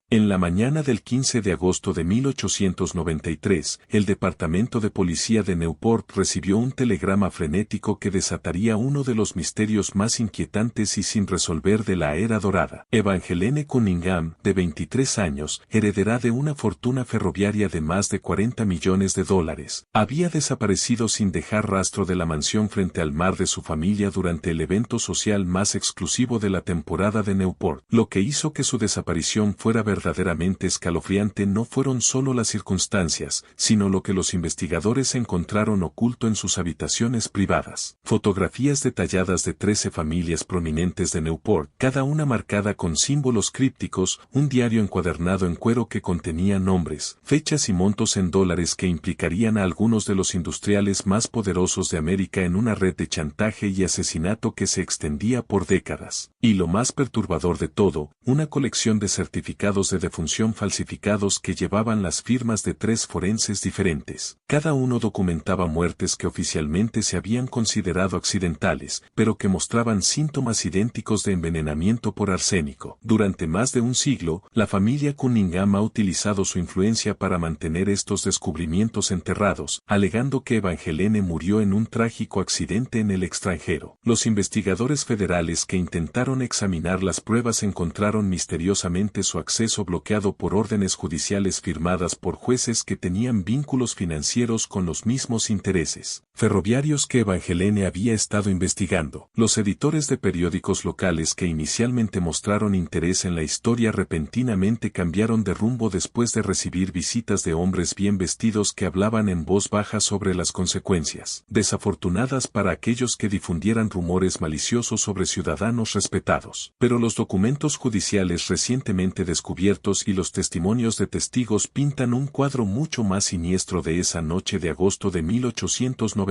En la mañana del 15 de agosto de 1893, el Departamento de Policía de Newport recibió un telegrama frenético que desataría uno de los misterios más inquietantes y sin resolver de la era dorada. Evangeline Cunningham, de 23 años, heredera de una fortuna ferroviaria de más de $40 millones, había desaparecido sin dejar rastro de la mansión frente al mar de su familia durante el evento social más exclusivo de la temporada de Newport. Lo que hizo que su desaparición fuera verdaderamente escalofriante no fueron solo las circunstancias, sino lo que los investigadores encontraron oculto en sus habitaciones privadas. Fotografías detalladas de 13 familias prominentes de Newport, cada una marcada con símbolos crípticos, un diario encuadernado en cuero que contenía nombres, fechas y montos en dólares que implicarían a algunos de los industriales más poderosos de América en una red de chantaje y asesinato que se extendía por décadas. Y lo más perturbador de todo, una colección de certificados de defunción falsificados que llevaban las firmas de 3 forenses diferentes. Cada uno documentaba muertes que oficialmente se habían considerado accidentales, pero que mostraban síntomas idénticos de envenenamiento por arsénico. Durante más de un siglo, la familia Cunningham ha utilizado su influencia para mantener estos descubrimientos enterrados, alegando que Evangeline murió en un trágico accidente en el extranjero. Los investigadores federales que intentaron examinar las pruebas encontraron misteriosamente su acceso bloqueado por órdenes judiciales firmadas por jueces que tenían vínculos financieros con los mismos intereses ferroviarios que Evangeline había estado investigando. Los editores de periódicos locales que inicialmente mostraron interés en la historia repentinamente cambiaron de rumbo después de recibir visitas de hombres bien vestidos que hablaban en voz baja sobre las consecuencias desafortunadas para aquellos que difundieran rumores maliciosos sobre ciudadanos respetados. Pero los documentos judiciales recientemente descubiertos y los testimonios de testigos pintan un cuadro mucho más siniestro de esa noche de agosto de 1893.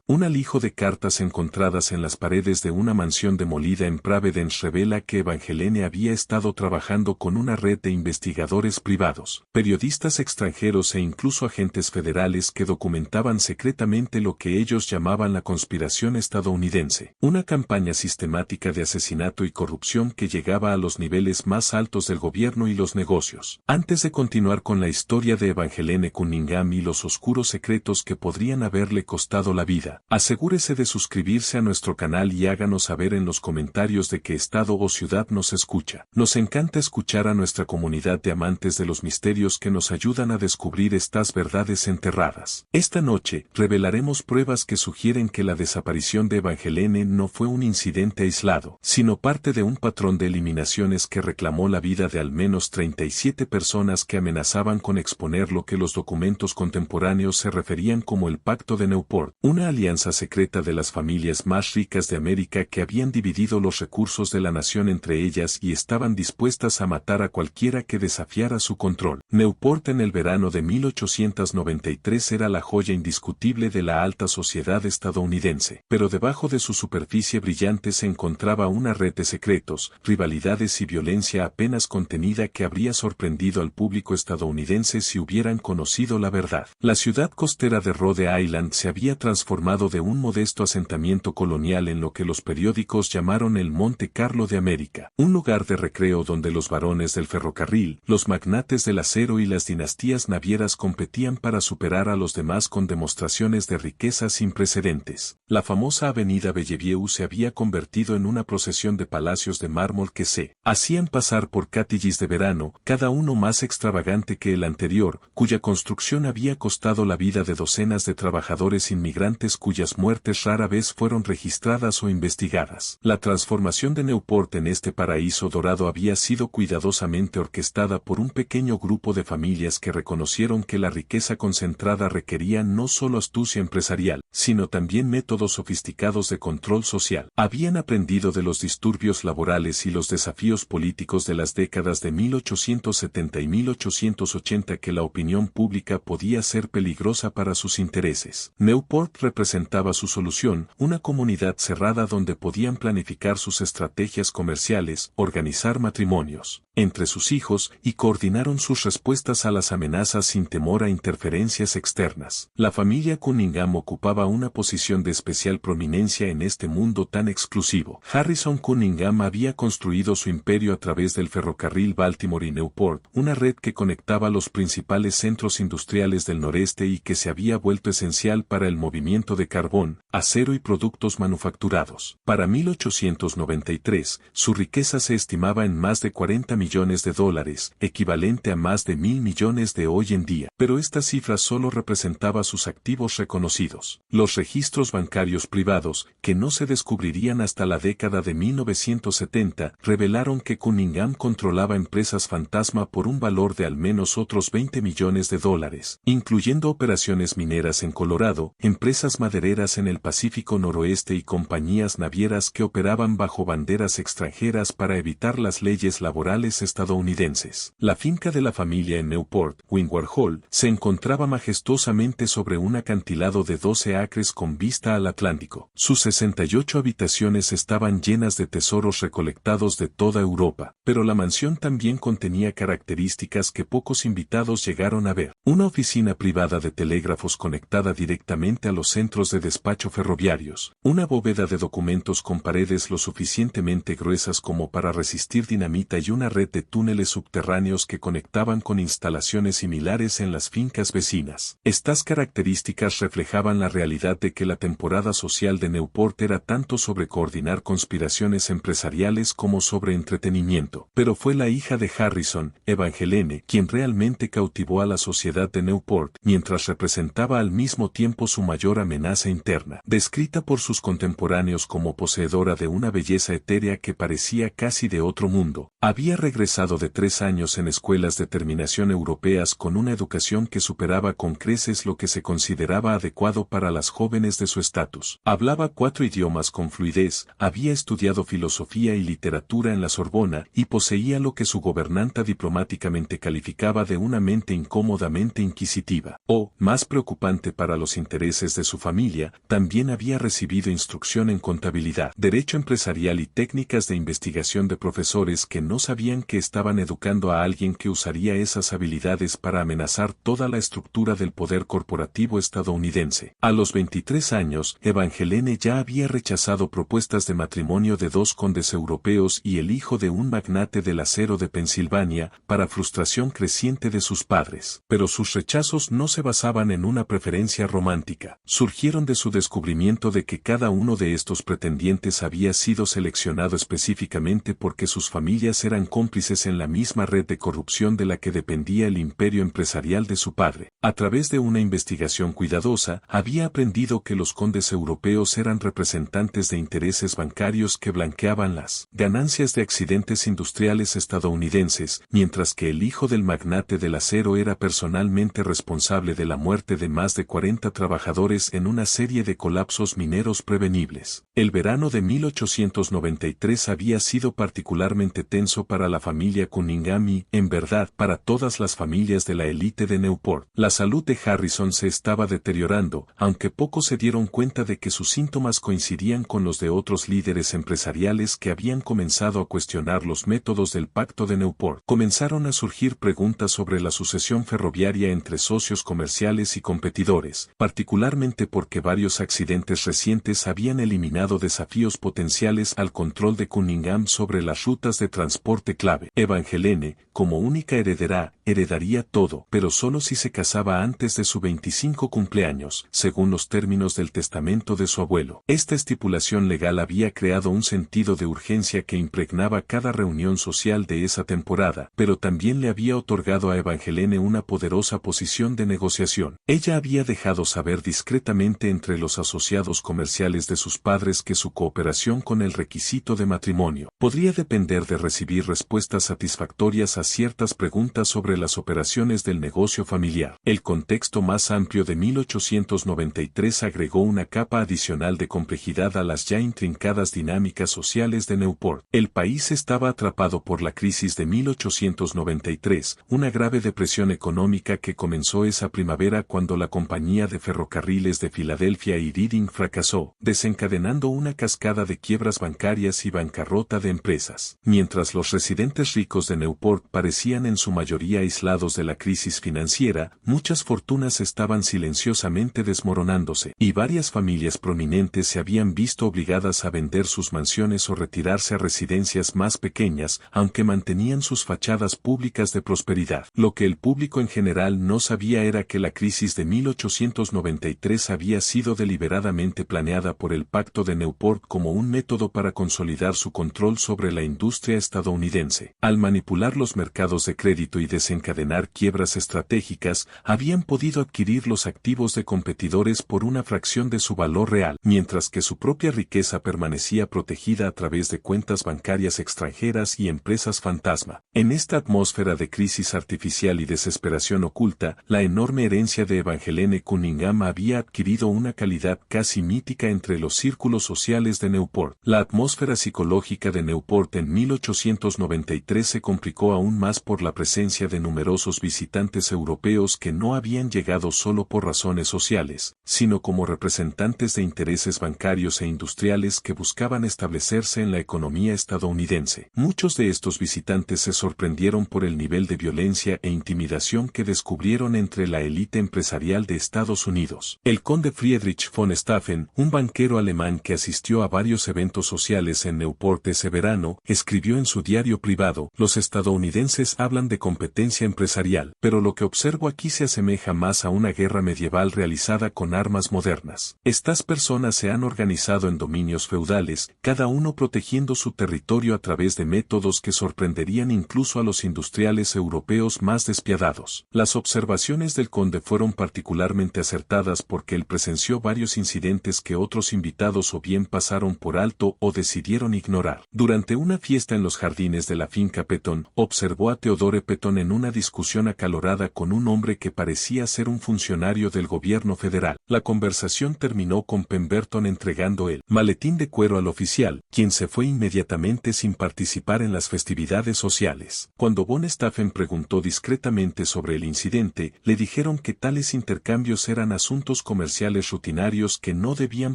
Un alijo de cartas encontradas en las paredes de una mansión demolida en Providence revela que Evangeline había estado trabajando con una red de investigadores privados, periodistas extranjeros e incluso agentes federales que documentaban secretamente lo que ellos llamaban la conspiración estadounidense, una campaña sistemática de asesinato y corrupción que llegaba a los niveles más altos del gobierno y los negocios. Antes de continuar con la historia de Evangeline Cunningham y los oscuros secretos que podrían haberle costado la vida, asegúrese de suscribirse a nuestro canal y háganos saber en los comentarios de qué estado o ciudad nos escucha. Nos encanta escuchar a nuestra comunidad de amantes de los misterios que nos ayudan a descubrir estas verdades enterradas. Esta noche, revelaremos pruebas que sugieren que la desaparición de Evangeline no fue un incidente aislado, sino parte de un patrón de eliminaciones que reclamó la vida de al menos 37 personas que amenazaban con exponer lo que los documentos contemporáneos se referían como el Pacto de Newport, una alianza secreta de las familias más ricas de América que habían dividido los recursos de la nación entre ellas y estaban dispuestas a matar a cualquiera que desafiara su control. Newport en el verano de 1893 era la joya indiscutible de la alta sociedad estadounidense, pero debajo de su superficie brillante se encontraba una red de secretos, rivalidades y violencia apenas contenida que habría sorprendido al público estadounidense si hubieran conocido la verdad. La ciudad costera de Rhode Island se había transformado de un modesto asentamiento colonial en lo que los periódicos llamaron el Monte Carlo de América, un lugar de recreo donde los varones del ferrocarril, los magnates del acero y las dinastías navieras competían para superar a los demás con demostraciones de riqueza sin precedentes. La famosa avenida Bellevue se había convertido en una procesión de palacios de mármol que se hacían pasar por catillis de verano, cada uno más extravagante que el anterior, cuya construcción había costado la vida de docenas de trabajadores inmigrantes cuyas muertes rara vez fueron registradas o investigadas. La transformación de Newport en este paraíso dorado había sido cuidadosamente orquestada por un pequeño grupo de familias que reconocieron que la riqueza concentrada requería no solo astucia empresarial, sino también métodos sofisticados de control social. Habían aprendido de los disturbios laborales y los desafíos políticos de las décadas de 1870 y 1880 que la opinión pública podía ser peligrosa para sus intereses. Newport representaba su solución, una comunidad cerrada donde podían planificar sus estrategias comerciales, organizar matrimonios entre sus hijos y coordinaron sus respuestas a las amenazas sin temor a interferencias externas. La familia Cunningham ocupaba una posición de especial prominencia en este mundo tan exclusivo. Harrison Cunningham había construido su imperio a través del ferrocarril ferrocarril Baltimore y Newport, una red que conectaba los principales centros industriales del noreste y que se había vuelto esencial para el movimiento de carbón, acero y productos manufacturados. Para 1893, su riqueza se estimaba en más de 40 millones de dólares, equivalente a más de 1.000 millones de hoy en día, pero esta cifra solo representaba sus activos reconocidos. Los registros bancarios privados, que no se descubrirían hasta la década de 1970, revelaron que Cunningham controlaba empresas fantasma por un valor de al menos otros 20 millones de dólares, incluyendo operaciones mineras en Colorado, empresas madereras en el Pacífico Noroeste y compañías navieras que operaban bajo banderas extranjeras para evitar las leyes laborales estadounidenses. La finca de la familia en Newport, Windward Hall, se encontraba majestuosamente sobre un acantilado de 12 acres con vista al Atlántico. Sus 68 habitaciones estaban llenas de tesoros recolectados de toda Europa, pero la mansión también contenía características que pocos invitados llegaron a ver. Una oficina privada de telégrafos conectada directamente a los centros de despacho ferroviarios, una bóveda de documentos con paredes lo suficientemente gruesas como para resistir dinamita y una red de túneles subterráneos que conectaban con instalaciones similares en las fincas vecinas. Estas características reflejaban la realidad de que la temporada social de Newport era tanto sobre coordinar conspiraciones empresariales como sobre entretenimiento. Pero fue la hija de Harrison, Evangeline, quien realmente cautivó a la sociedad de Newport, mientras representaba al mismo tiempo su mayor amenaza interna. Descrita por sus contemporáneos como poseedora de una belleza etérea que parecía casi de otro mundo, había regresado de 3 años en escuelas de terminación europeas con una educación que superaba con creces lo que se consideraba adecuado para las jóvenes de su estatus. Hablaba 4 idiomas con fluidez, había estudiado filosofía y literatura en la Sorbona y poseía lo que su gobernanta diplomáticamente calificaba de una mente incómodamente inquisitiva. O, más preocupante para los intereses de su familia, también había recibido instrucción en contabilidad, derecho empresarial y técnicas de investigación de profesores que no sabían que estaban educando a alguien que usaría esas habilidades para amenazar toda la estructura del poder corporativo estadounidense. A los 23 años, Evangeline ya había rechazado propuestas de matrimonio de 2 condes europeos y el hijo de un magnate del acero de Pensilvania, para frustración creciente de sus padres. Pero sus rechazos no se basaban en una preferencia romántica. Surgieron de su descubrimiento de que cada uno de estos pretendientes había sido seleccionado específicamente porque sus familias eran cómplices en la misma red de corrupción de la que dependía el imperio empresarial de su padre. A través de una investigación cuidadosa, había aprendido que los condes europeos eran representantes de intereses bancarios que blanqueaban las ganancias de accidentes industriales estadounidenses, mientras que el hijo del magnate del acero era personalmente responsable de la muerte de más de 40 trabajadores en una serie de colapsos mineros prevenibles. El verano de 1893 había sido particularmente tenso para la familia Cunningham y, en verdad, para todas las familias de la élite de Newport. La salud de Harrison se estaba deteriorando, aunque pocos se dieron cuenta de que sus síntomas coincidían con los de otros líderes empresariales que habían comenzado a cuestionar los métodos del Pacto de Newport. Comenzaron a surgir preguntas sobre la sucesión ferroviaria entre socios comerciales y competidores, particularmente porque varios accidentes recientes habían eliminado desafíos potenciales al control de Cunningham sobre las rutas de transporte clave. Evangeline, como única heredera, heredaría todo, pero solo si se casaba antes de su 25 cumpleaños, según los términos del testamento de su abuelo. Esta estipulación legal había creado un sentido de urgencia que impregnaba cada reunión social de esa temporada, pero también le había otorgado a Evangeline una poderosa posición de negociación. Ella había dejado saber discretamente entre los asociados comerciales de sus padres que su cooperación con el requisito de matrimonio podría depender de recibir respuestas satisfactorias a ciertas preguntas sobre las operaciones del negocio familiar. El contexto más amplio de 1893 agregó una capa adicional de complejidad a las ya intrincadas dinámicas sociales de Newport. El país estaba atrapado por la crisis de 1893, una grave depresión económica que comenzó esa primavera cuando la compañía de ferrocarriles de Filadelfia y Reading fracasó, desencadenando una cascada de quiebras bancarias y bancarrota de empresas. Mientras los residentes ricos de Newport parecían en su mayoría aislados de la crisis financiera, muchas fortunas estaban silenciosamente desmoronándose, y varias familias prominentes se habían visto obligadas a vender sus mansiones o retirarse a residencias más pequeñas, aunque mantenían sus fachadas públicas de prosperidad. Lo que el público en general no sabía era que la crisis de 1893 había sido deliberadamente planeada por el Pacto de Newport como un método para consolidar su control sobre la industria estadounidense. Al manipular los mercados de crédito y desencadenar quiebras estratégicas, habían podido adquirir los activos de competidores por una fracción de su valor real, mientras que su propia riqueza permanecía protegida a través de cuentas bancarias extranjeras y empresas fantasma. En esta atmósfera de crisis artificial y desesperación oculta, la enorme herencia de Evangeline Cunningham había adquirido una calidad casi mítica entre los círculos sociales de Newport. La atmósfera psicológica de Newport en 1893 se complicó aún más por la presencia de numerosos visitantes europeos que no habían llegado solo por razones sociales, sino como representantes de intereses bancarios e industriales que buscaban establecerse en la economía estadounidense. Muchos de estos visitantes se sorprendieron por el nivel de violencia e intimidación que descubrieron entre la élite empresarial de Estados Unidos. El conde Friedrich von Stauffen, un banquero alemán que asistió a varios eventos sociales en Newport ese verano, escribió en su diario privado: "Los estadounidenses hablan de competencia empresarial, pero lo que observo aquí se asemeja más a una guerra medieval realizada con armas modernas. Estas personas se han organizado en dominios feudales, cada uno protegiendo su territorio a través de métodos que sorprenderían incluso a los industriales europeos más despiadados". Las observaciones del conde fueron particularmente acertadas porque él presenció varios incidentes que otros invitados o bien pasaron por alto o decidieron ignorar. Durante una fiesta en los jardines de la finca Petton, observó a Theodore Petton en una discusión acalorada con un hombre que parecía ser un funcionario del gobierno federal. La conversación terminó con Pemberton entregando el maletín de cuero al oficial, quien se fue inmediatamente sin participar en las festividades sociales. Cuando von Stauffen preguntó discretamente sobre el incidente, le dijeron que tales intercambios eran asuntos comerciales rutinarios que no debían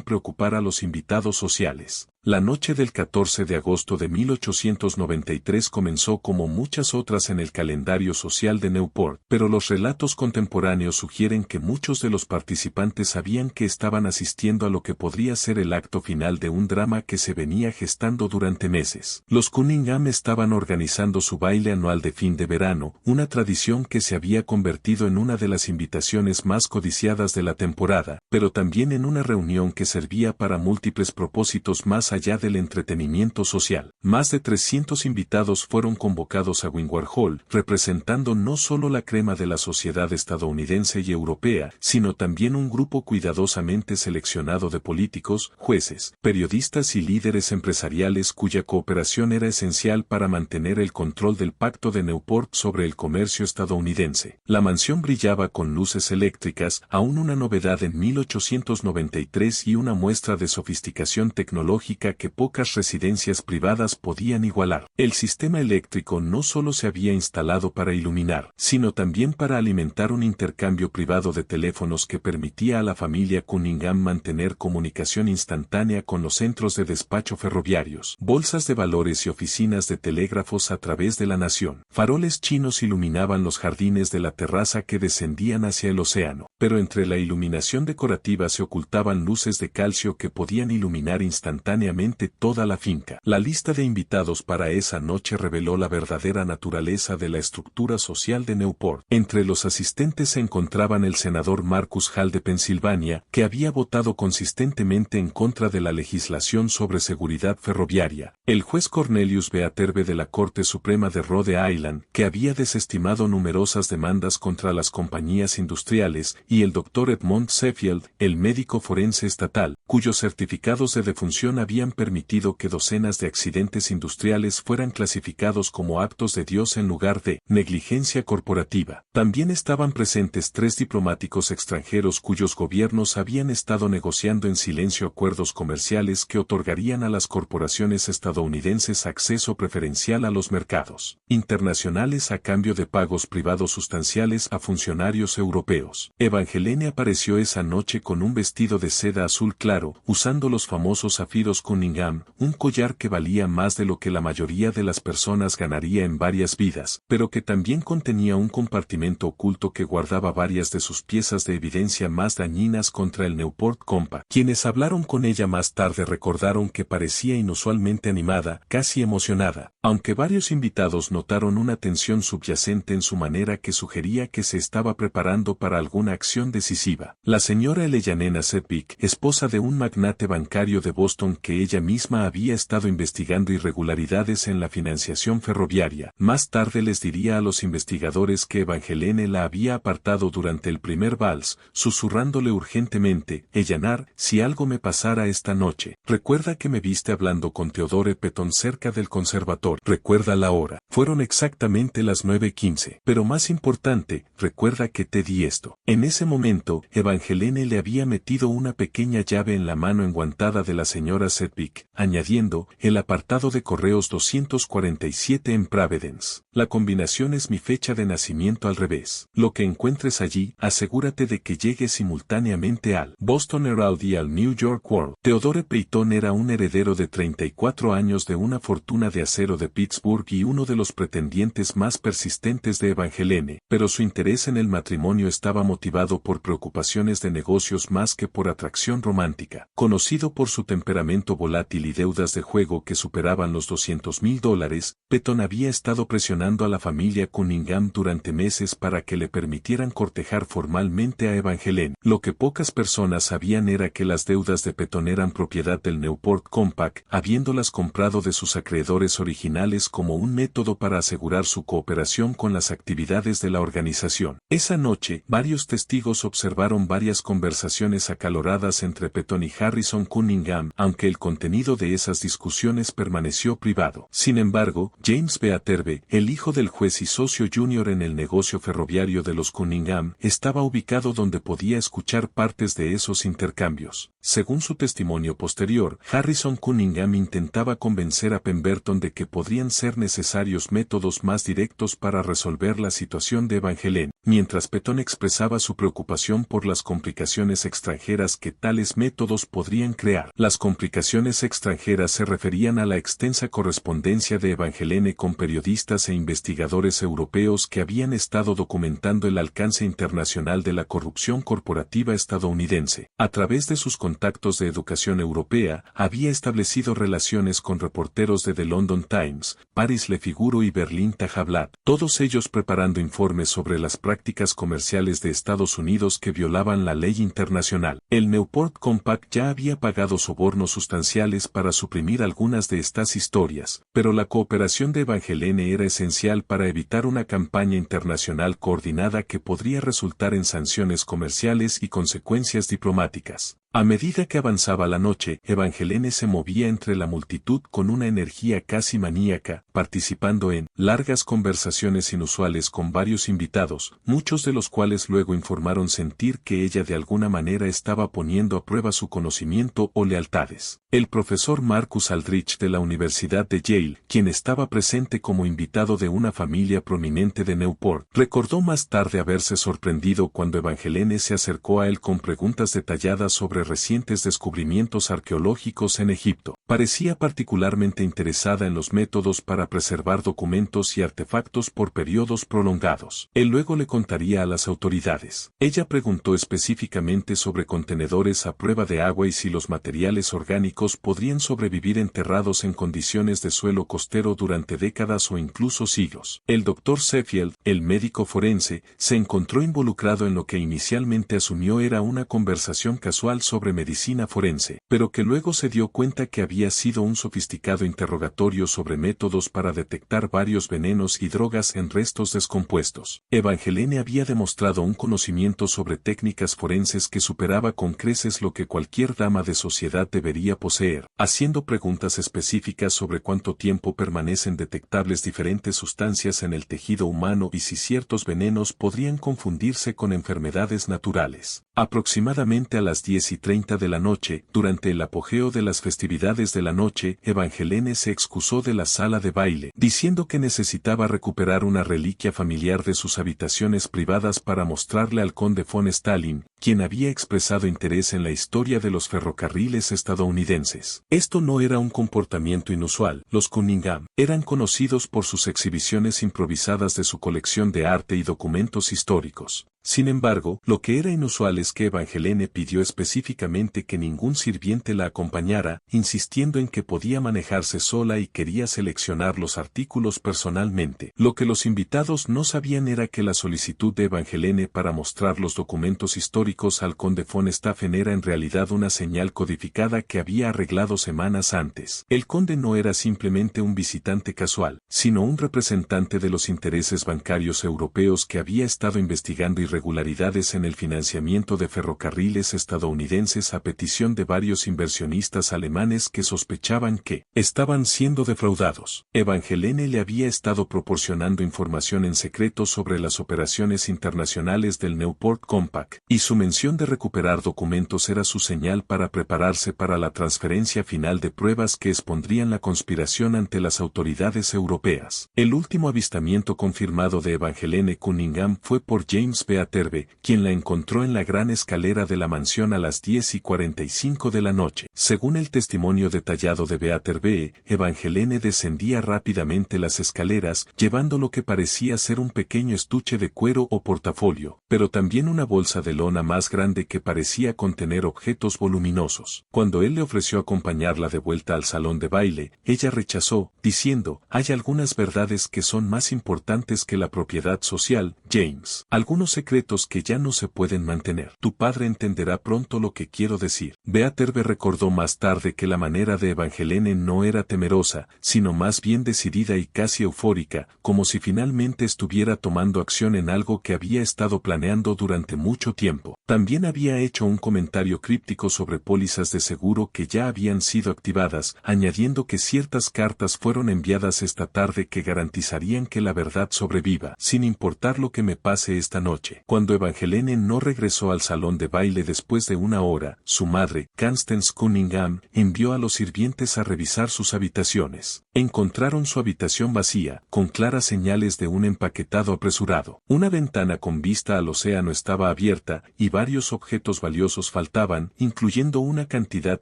preocupar a los invitados sociales. La noche del 14 de agosto de 1893 comenzó como muchas otras en el calendario social de Newport, pero los relatos contemporáneos sugieren que muchos de los participantes sabían que estaban asistiendo a lo que podría ser el acto final de un drama que se venía gestando durante meses. Los Cunningham estaban organizando su baile anual de fin de verano, una tradición que se había convertido en una de las invitaciones más codiciadas de la temporada, pero también en una reunión que servía para múltiples propósitos más allá del entretenimiento social. Más de 300 invitados fueron convocados a Windward Hall, representando no solo la crema de la sociedad estadounidense y europea, sino también un grupo cuidadosamente seleccionado de políticos, jueces, periodistas y líderes empresariales cuya cooperación era esencial para mantener el control del Pacto de Newport sobre el comercio estadounidense. La mansión brillaba con luces eléctricas, aún una novedad en 1893 y una muestra de sofisticación tecnológica que pocas residencias privadas podían igualar. El sistema eléctrico no solo se había instalado para iluminar, sino también para alimentar un intercambio privado de teléfonos que permitía a la familia Cunningham mantener comunicación instantánea con los centros de despacho ferroviarios, bolsas de valores y oficinas de telégrafos a través de la nación. Faroles chinos iluminaban los jardines de la terraza que descendían hacia el océano, pero entre la iluminación decorativa se ocultaban luces de calcio que podían iluminar instantáneamente toda la finca. La lista de invitados para esa noche reveló la verdadera naturaleza de la estructura social de Newport. Entre los asistentes se encontraban el senador Marcus Hall de Pensilvania, que había votado consistentemente en contra de la legislación sobre seguridad ferroviaria, el juez Cornelius Beaterbe de la Corte Suprema de Rhode Island, que había desestimado numerosas demandas contra las compañías industriales, y el Dr. Edmond Sheffield, el médico forense estatal, cuyos certificados de defunción habían permitido que docenas de accidentes industriales fueran clasificados como actos de Dios en lugar de negligencia corporativa. También estaban presentes 3 diplomáticos extranjeros cuyos gobiernos habían estado negociando en silencio acuerdos comerciales que otorgarían a las corporaciones estadounidenses acceso preferencial a los mercados internacionales a cambio de pagos privados sustanciales a funcionarios europeos. Evangeline apareció esa noche con un vestido de seda azul claro, usando los famosos zafiros Cunningham, un collar que valía más de lo que la mayoría de las personas ganaría en varias vidas, pero que también contenía un compartimento oculto que guardaba varias de sus piezas de evidencia más dañinas contra el Newport Compact. Quienes hablaron con ella más tarde recordaron que parecía inusualmente animada, casi emocionada, aunque varios invitados notaron una tensión subyacente en su manera que sugería que se estaba preparando para alguna acción decisiva. La señora Eleyanena Sedgwick, esposa de un magnate bancario de Boston que ella misma había estado investigando irregularidades en la financiación ferroviaria, más tarde les diría a los investigadores que Evangeline la había apartado durante el primer vals, susurrándole urgentemente: Eleanor, si algo me pasara esta noche, recuerda que me viste hablando con Theodore Petton cerca del conservatorio. Recuerda la hora. Fueron exactamente las 9:15. Pero más importante, recuerda que te di esto. En ese momento, Evangeline le había metido una pequeña llave en la mano enguantada de la señora Sedgwick, añadiendo: el apartado de correos 247 en Providence. La combinación es mi fecha de nacimiento al revés. Lo que encuentres allí, asegúrate de que llegue simultáneamente al Boston Herald y al New York World. Theodore Petton era un heredero de 34 años de una fortuna de acero de Pittsburgh y uno de los pretendientes más persistentes de Evangeline, pero su interés en el matrimonio estaba motivado por preocupaciones de negocios más que por atracción romántica. Conocido por su temperamento volátil y deudas de juego que superaban los $200,000, Petton había estado presionando a la familia Cunningham durante meses para que le permitieran cortejar formalmente a Evangeline. Lo que pocas personas sabían era que las deudas de Petton eran propiedad del Newport Compact, habiéndolas comprado de sus acreedores originales como un método para asegurar su cooperación con las actividades de la organización. Esa noche, varios testigos observaron varias conversaciones acaloradas entre Petton y Harrison Cunningham, aunque el contenido de esas discusiones permaneció privado. Sin embargo, James B. Atterbury, el hijo del juez y socio junior en el negocio ferroviario de los Cunningham, estaba ubicado donde podía escuchar partes de esos intercambios. Según su testimonio posterior, Harrison Cunningham intentaba convencer a Pemberton de que podrían ser necesarios métodos más directos para resolver la situación de Evangeline, mientras Petton expresaba su preocupación por las complicaciones extranjeras que tales métodos podrían crear. Las complicaciones extranjeras se referían a la extensa correspondencia de Evangeline con periodistas e investigadores europeos que habían estado documentando el alcance internacional de la corrupción corporativa estadounidense. A través de sus contactos de educación europea, había establecido relaciones con reporteros de The London Times, Paris Le Figaro y Berlín Tageblatt, todos ellos preparando informes sobre las prácticas comerciales de Estados Unidos que violaban la ley internacional. El Newport Compact ya había pagado sobornos sustanciales para suprimir algunas de estas historias, pero la cooperación de Evangeline era esencial para evitar una campaña internacional coordinada que podría resultar en sanciones comerciales y consecuencias diplomáticas. A medida que avanzaba la noche, Evangeline se movía entre la multitud con una energía casi maníaca, participando en largas conversaciones inusuales con varios invitados, muchos de los cuales luego informaron sentir que ella de alguna manera estaba poniendo a prueba su conocimiento o lealtades. El profesor Marcus Aldrich de la Universidad de Yale, quien estaba presente como invitado de una familia prominente de Newport, recordó más tarde haberse sorprendido cuando Evangeline se acercó a él con preguntas detalladas sobre recientes descubrimientos arqueológicos en Egipto. Parecía particularmente interesada en los métodos para preservar documentos y artefactos por periodos prolongados. Él luego le contaría a las autoridades. Ella preguntó específicamente sobre contenedores a prueba de agua y si los materiales orgánicos podrían sobrevivir enterrados en condiciones de suelo costero durante décadas o incluso siglos. El Dr. Sheffield, el médico forense, se encontró involucrado en lo que inicialmente asumió era una conversación casual sobre medicina forense, pero que luego se dio cuenta que había sido un sofisticado interrogatorio sobre métodos para detectar varios venenos y drogas en restos descompuestos. Evangeline había demostrado un conocimiento sobre técnicas forenses que superaba con creces lo que cualquier dama de sociedad debería poseer, haciendo preguntas específicas sobre cuánto tiempo permanecen detectables diferentes sustancias en el tejido humano y si ciertos venenos podrían confundirse con enfermedades naturales. Aproximadamente a las 10:30 de la noche, durante el apogeo de las festividades de la noche, Evangeline se excusó de la sala de baile, diciendo que necesitaba recuperar una reliquia familiar de sus habitaciones privadas para mostrarle al conde von Stalin, quien había expresado interés en la historia de los ferrocarriles estadounidenses. Esto no era un comportamiento inusual. Los Cunningham eran conocidos por sus exhibiciones improvisadas de su colección de arte y documentos históricos. Sin embargo, lo que era inusual es que Evangeline pidió específicamente que ningún sirviente la acompañara, insistiendo en que podía manejarse sola y quería seleccionar los artículos personalmente. Lo que los invitados no sabían era que la solicitud de Evangeline para mostrar los documentos históricos al conde von Stauffen era en realidad una señal codificada que había arreglado semanas antes. El conde no era simplemente un visitante casual, sino un representante de los intereses bancarios europeos que había estado investigando irregularidades en el financiamiento de ferrocarriles estadounidenses a petición de varios inversionistas alemanes que sospechaban que estaban siendo defraudados. Evangeline le había estado proporcionando información en secreto sobre las operaciones internacionales del Newport Compact, y su mención de recuperar documentos era su señal para prepararse para la transferencia final de pruebas que expondrían la conspiración ante las autoridades europeas. El último avistamiento confirmado de Evangeline Cunningham fue por James Beaterbe, quien la encontró en la gran escalera de la mansión a las 10:45 de la noche. Según el testimonio detallado de Beaterbe, Evangeline descendía rápidamente las escaleras, llevando lo que parecía ser un pequeño estuche de cuero o portafolio, pero también una bolsa de lona más grande que parecía contener objetos voluminosos. Cuando él le ofreció acompañarla de vuelta al salón de baile, ella rechazó, diciendo: «Hay algunas verdades que son más importantes que la propiedad social, James. Algunos secretos que ya no se pueden mantener. Tu padre entenderá pronto lo que quiero decir». Beaterbe recordó más tarde que la manera de Evangeline no era temerosa, sino más bien decidida y casi eufórica, como si finalmente estuviera tomando acción en algo que había estado planeando durante mucho tiempo. También había hecho un comentario críptico sobre pólizas de seguro que ya habían sido activadas, añadiendo que ciertas cartas fueron enviadas esta tarde que garantizarían que la verdad sobreviva, sin importar lo que me pase esta noche. Cuando Evangeline no regresó al salón de baile después de una hora, su madre, Constance Cunningham, envió a los sirvientes a revisar sus habitaciones. Encontraron su habitación vacía, con claras señales de un empaquetado apresurado. Una ventana con vista al océano estaba abierta, y varios objetos valiosos faltaban, incluyendo una cantidad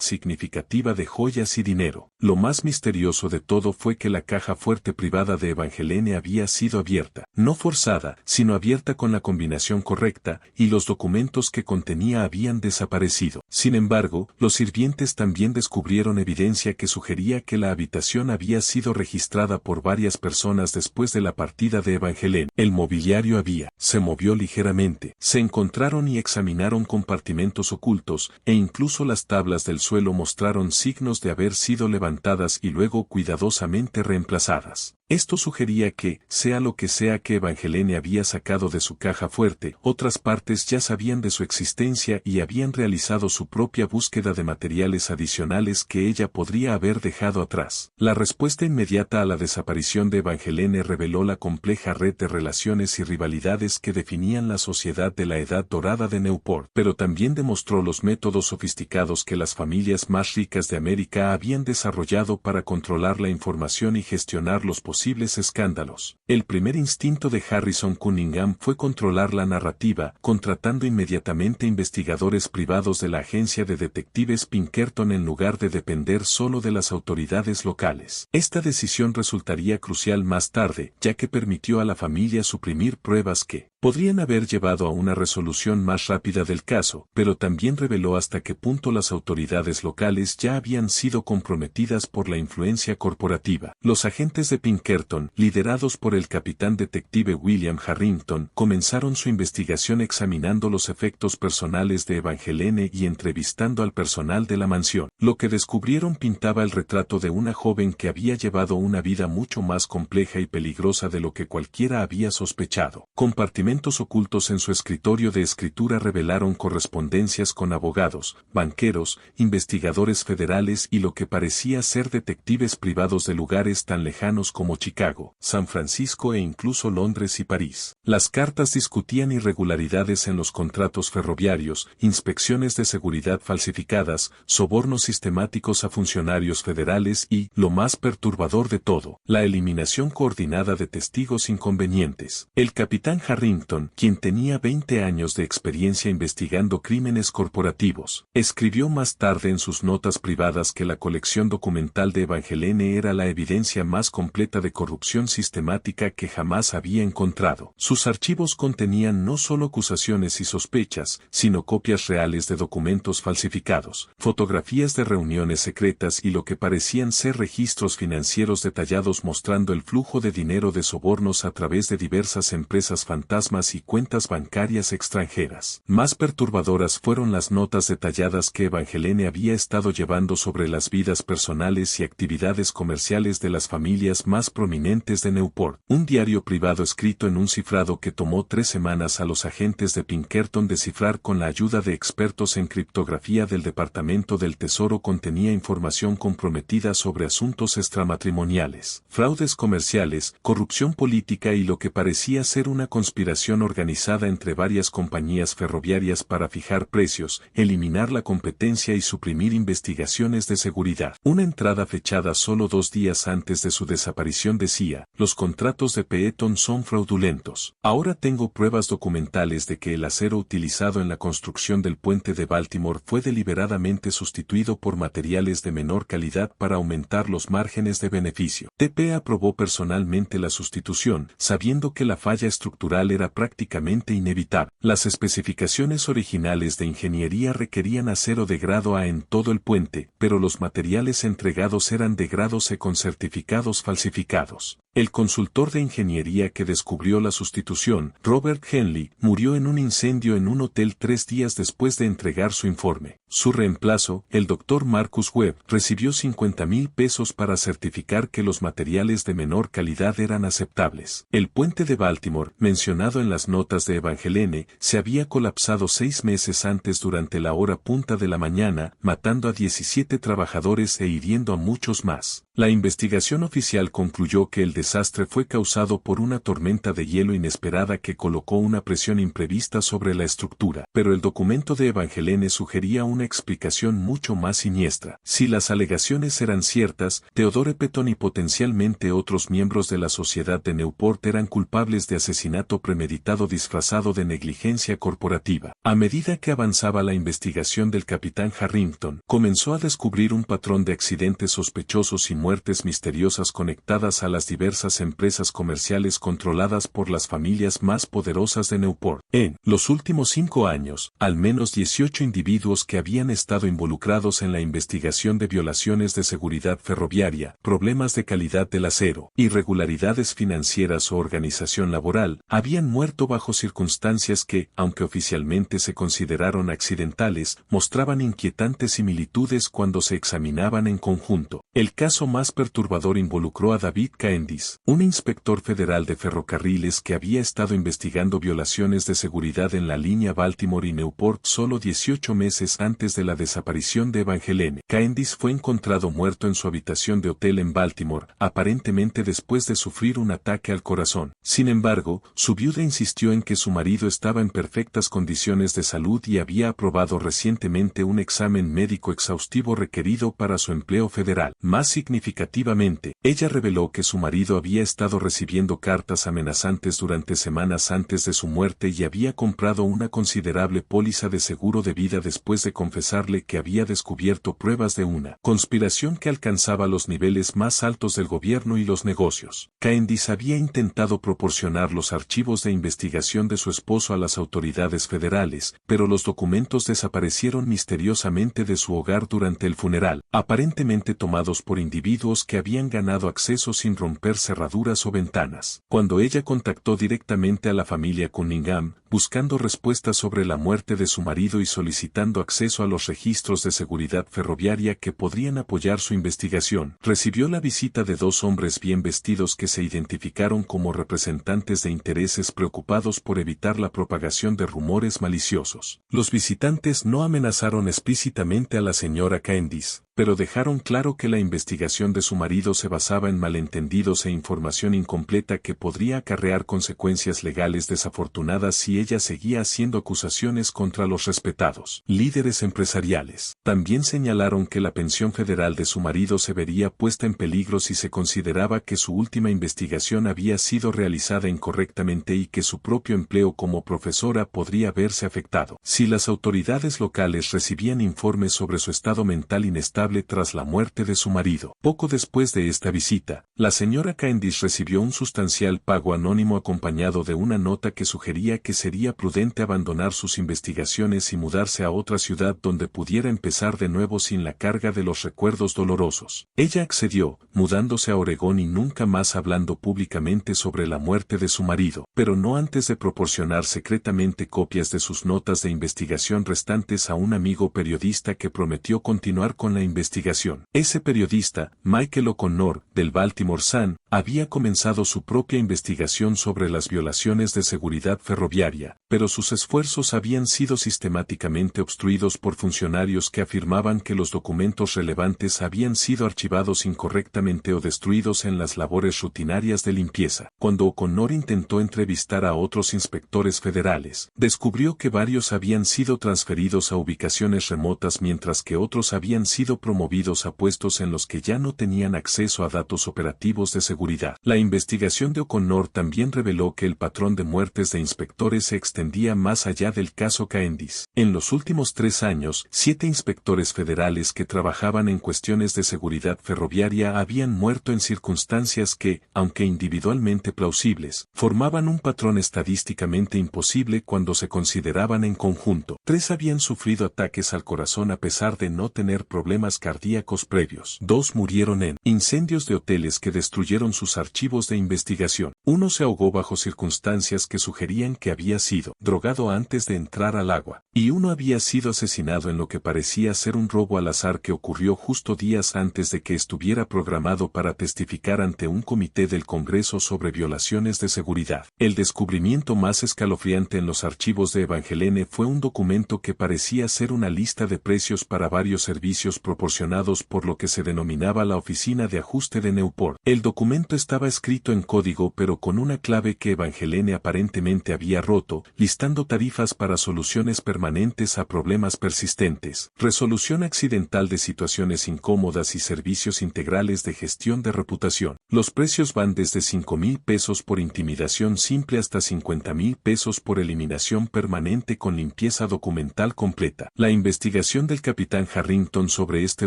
significativa de joyas y dinero. Lo más misterioso de todo fue que la caja fuerte privada de Evangeline había sido abierta, no forzada, sino abierta con la combinación correcta, y los documentos que contenía habían desaparecido. Sin embargo, los sirvientes también descubrieron evidencia que sugería que la habitación había sido registrada por varias personas después de la partida de Evangeline. El mobiliario se movió ligeramente. Se encontraron y examinaron compartimentos ocultos, e incluso las tablas del suelo mostraron signos de haber sido levantadas y luego cuidadosamente reemplazadas. Esto sugería que, sea lo que sea que Evangeline había sacado de su caja fuerte, otras partes ya sabían de su existencia y habían realizado su propia búsqueda de materiales adicionales que ella podría haber dejado atrás. La respuesta inmediata a la desaparición de Evangeline reveló la compleja red de relaciones y rivalidades que definían la sociedad de la Edad Dorada de Newport, pero también demostró los métodos sofisticados que las familias más ricas de América habían desarrollado para controlar la información y gestionar los posibles escándalos. El primer instinto de Harrison Cunningham fue controlar la narrativa, contratando inmediatamente investigadores privados de la agencia de detectives Pinkerton en lugar de depender solo de las autoridades locales. Esta decisión resultaría crucial más tarde, ya que permitió a la familia suprimir pruebas que podrían haber llevado a una resolución más rápida del caso, pero también reveló hasta qué punto las autoridades locales ya habían sido comprometidas por la influencia corporativa. Los agentes de Pinkerton, liderados por el capitán detective William Harrington, comenzaron su investigación examinando los efectos personales de Evangeline y entrevistando al personal de la mansión. Lo que descubrieron pintaba el retrato de una joven que había llevado una vida mucho más compleja y peligrosa de lo que cualquiera había sospechado. Compartimentos ocultos en su escritorio de escritura revelaron correspondencias con abogados, banqueros, investigadores federales y lo que parecía ser detectives privados de lugares tan lejanos como Chicago, San Francisco e incluso Londres y París. Las cartas discutían irregularidades en los contratos ferroviarios, inspecciones de seguridad falsificadas, sobornos sistemáticos a funcionarios federales y, lo más perturbador de todo, la eliminación coordinada de testigos inconvenientes. El capitán Harrington Harrington, quien tenía 20 años de experiencia investigando crímenes corporativos. Escribió más tarde en sus notas privadas que la colección documental de Evangeline era la evidencia más completa de corrupción sistemática que jamás había encontrado. Sus archivos contenían no solo acusaciones y sospechas, sino copias reales de documentos falsificados, fotografías de reuniones secretas y lo que parecían ser registros financieros detallados mostrando el flujo de dinero de sobornos a través de diversas empresas fantasmas y cuentas bancarias extranjeras. Más perturbadoras fueron las notas detalladas que Evangeline había estado llevando sobre las vidas personales y actividades comerciales de las familias más prominentes de Newport. Un diario privado escrito en un cifrado que tomó 3 semanas a los agentes de Pinkerton descifrar con la ayuda de expertos en criptografía del Departamento del Tesoro contenía información comprometida sobre asuntos extramatrimoniales, fraudes comerciales, corrupción política y lo que parecía ser una conspiración organizada entre varias compañías ferroviarias para fijar precios, eliminar la competencia y suprimir investigaciones de seguridad. Una entrada fechada solo 2 días antes de su desaparición decía: los contratos de Peeton son fraudulentos. Ahora tengo pruebas documentales de que el acero utilizado en la construcción del puente de Baltimore fue deliberadamente sustituido por materiales de menor calidad para aumentar los márgenes de beneficio. TP aprobó personalmente la sustitución, sabiendo que la falla estructural era prácticamente inevitable. Las especificaciones originales de ingeniería requerían acero de grado A en todo el puente, pero los materiales entregados eran de grado C con certificados falsificados. El consultor de ingeniería que descubrió la sustitución, Robert Henley, murió en un incendio en un hotel 3 días después de entregar su informe. Su reemplazo, el Dr. Marcus Webb, recibió $50,000 para certificar que los materiales de menor calidad eran aceptables. El puente de Baltimore, mencionado en las notas de Evangeline, se había colapsado 6 meses antes durante la hora punta de la mañana, matando a 17 trabajadores e hiriendo a muchos más. La investigación oficial concluyó que el desastre fue causado por una tormenta de hielo inesperada que colocó una presión imprevista sobre la estructura, pero el documento de Evangeline sugería una explicación mucho más siniestra. Si las alegaciones eran ciertas, Theodore Peeton y potencialmente otros miembros de la sociedad de Newport eran culpables de asesinato premeditado disfrazado de negligencia corporativa. A medida que avanzaba la investigación del capitán Harrington, comenzó a descubrir un patrón de accidentes sospechosos y muertes misteriosas conectadas a las diversas empresas comerciales controladas por las familias más poderosas de Newport. En los últimos 5 años, al menos 18 individuos que habían estado involucrados en la investigación de violaciones de seguridad ferroviaria, problemas de calidad del acero, irregularidades financieras o organización laboral, habían muerto bajo circunstancias que, aunque oficialmente se consideraron accidentales, mostraban inquietantes similitudes cuando se examinaban en conjunto. El caso más perturbador involucró a David Caendis, un inspector federal de ferrocarriles que había estado investigando violaciones de seguridad en la línea Baltimore y Newport solo 18 meses antes de la desaparición de Evangeline. Caendis fue encontrado muerto en su habitación de hotel en Baltimore, aparentemente después de sufrir un ataque al corazón. Sin embargo, su viuda insistió en que su marido estaba en perfectas condiciones de salud y había aprobado recientemente un examen médico exhaustivo requerido para su empleo federal. Más significativamente, ella reveló que su marido había estado recibiendo cartas amenazantes durante semanas antes de su muerte y había comprado una considerable póliza de seguro de vida después de confesarle que había descubierto pruebas de una conspiración que alcanzaba los niveles más altos del gobierno y los negocios. Caendis había intentado proporcionar los archivos de investigación de su esposo a las autoridades federales, pero los documentos desaparecieron misteriosamente de su hogar durante el funeral, aparentemente tomados por individuos que habían ganado acceso sin romper cerraduras o ventanas. Cuando ella contactó directamente a la familia Cunningham, buscando respuestas sobre la muerte de su marido y solicitando acceso a los registros de seguridad ferroviaria que podrían apoyar su investigación, recibió la visita de 2 hombres bien vestidos que se identificaron como representantes de intereses preocupados por evitar la propagación de rumores maliciosos. Los visitantes no amenazaron explícitamente a la señora Caendis, pero dejaron claro que la investigación de su marido se basaba en malentendidos e información incompleta que podría acarrear consecuencias legales desafortunadas si ella seguía haciendo acusaciones contra los respetados líderes empresariales. También señalaron que la pensión federal de su marido se vería puesta en peligro si se consideraba que su última investigación había sido realizada incorrectamente y que su propio empleo como profesora podría verse afectado si las autoridades locales recibían informes sobre su estado mental inestable tras la muerte de su marido. Poco después de esta visita, la señora Cavendish recibió un sustancial pago anónimo acompañado de una nota que sugería que sería prudente abandonar sus investigaciones y mudarse a otra ciudad donde pudiera empezar de nuevo sin la carga de los recuerdos dolorosos. Ella accedió, mudándose a Oregón y nunca más hablando públicamente sobre la muerte de su marido, pero no antes de proporcionar secretamente copias de sus notas de investigación restantes a un amigo periodista que prometió continuar con la investigación. Ese periodista, Michael O'Connor, del Baltimore Sun, había comenzado su propia investigación sobre las violaciones de seguridad ferroviaria, pero sus esfuerzos habían sido sistemáticamente obstruidos por funcionarios que afirmaban que los documentos relevantes habían sido archivados incorrectamente o destruidos en las labores rutinarias de limpieza. Cuando O'Connor intentó entrevistar a otros inspectores federales, descubrió que varios habían sido transferidos a ubicaciones remotas mientras que otros habían sido promovidos a puestos en los que ya no tenían acceso a datos operativos de seguridad. La investigación de O'Connor también reveló que el patrón de muertes de inspectores se extendía más allá del caso Cavendish. En los últimos 3 años, 7 inspectores federales que trabajaban en cuestiones de seguridad ferroviaria habían muerto en circunstancias que, aunque individualmente plausibles, formaban un patrón estadísticamente imposible cuando se consideraban en conjunto. 3 habían sufrido ataques al corazón a pesar de no tener problemas cardíacos previos. 2 murieron en incendios de hoteles que destruyeron sus archivos de investigación. 1 se ahogó bajo circunstancias que sugerían que había sido drogado antes de entrar al agua. Y 1 había sido asesinado en lo que parecía ser un robo al azar que ocurrió justo días antes de que estuviera programado para testificar ante un comité del Congreso sobre violaciones de seguridad. El descubrimiento más escalofriante en los archivos de Evangeline fue un documento que parecía ser una lista de precios para varios servicios proporcionados por lo que se denominaba la Oficina de Ajuste de Newport. El documento estaba escrito en código pero con una clave que Evangeline aparentemente había roto, listando tarifas para soluciones permanentes a problemas persistentes, resolución accidental de situaciones incómodas y servicios integrales de gestión de reputación. Los precios van desde $5,000 por intimidación simple hasta $50,000 por eliminación permanente con limpieza documental completa. La investigación del capitán Harrington sobre este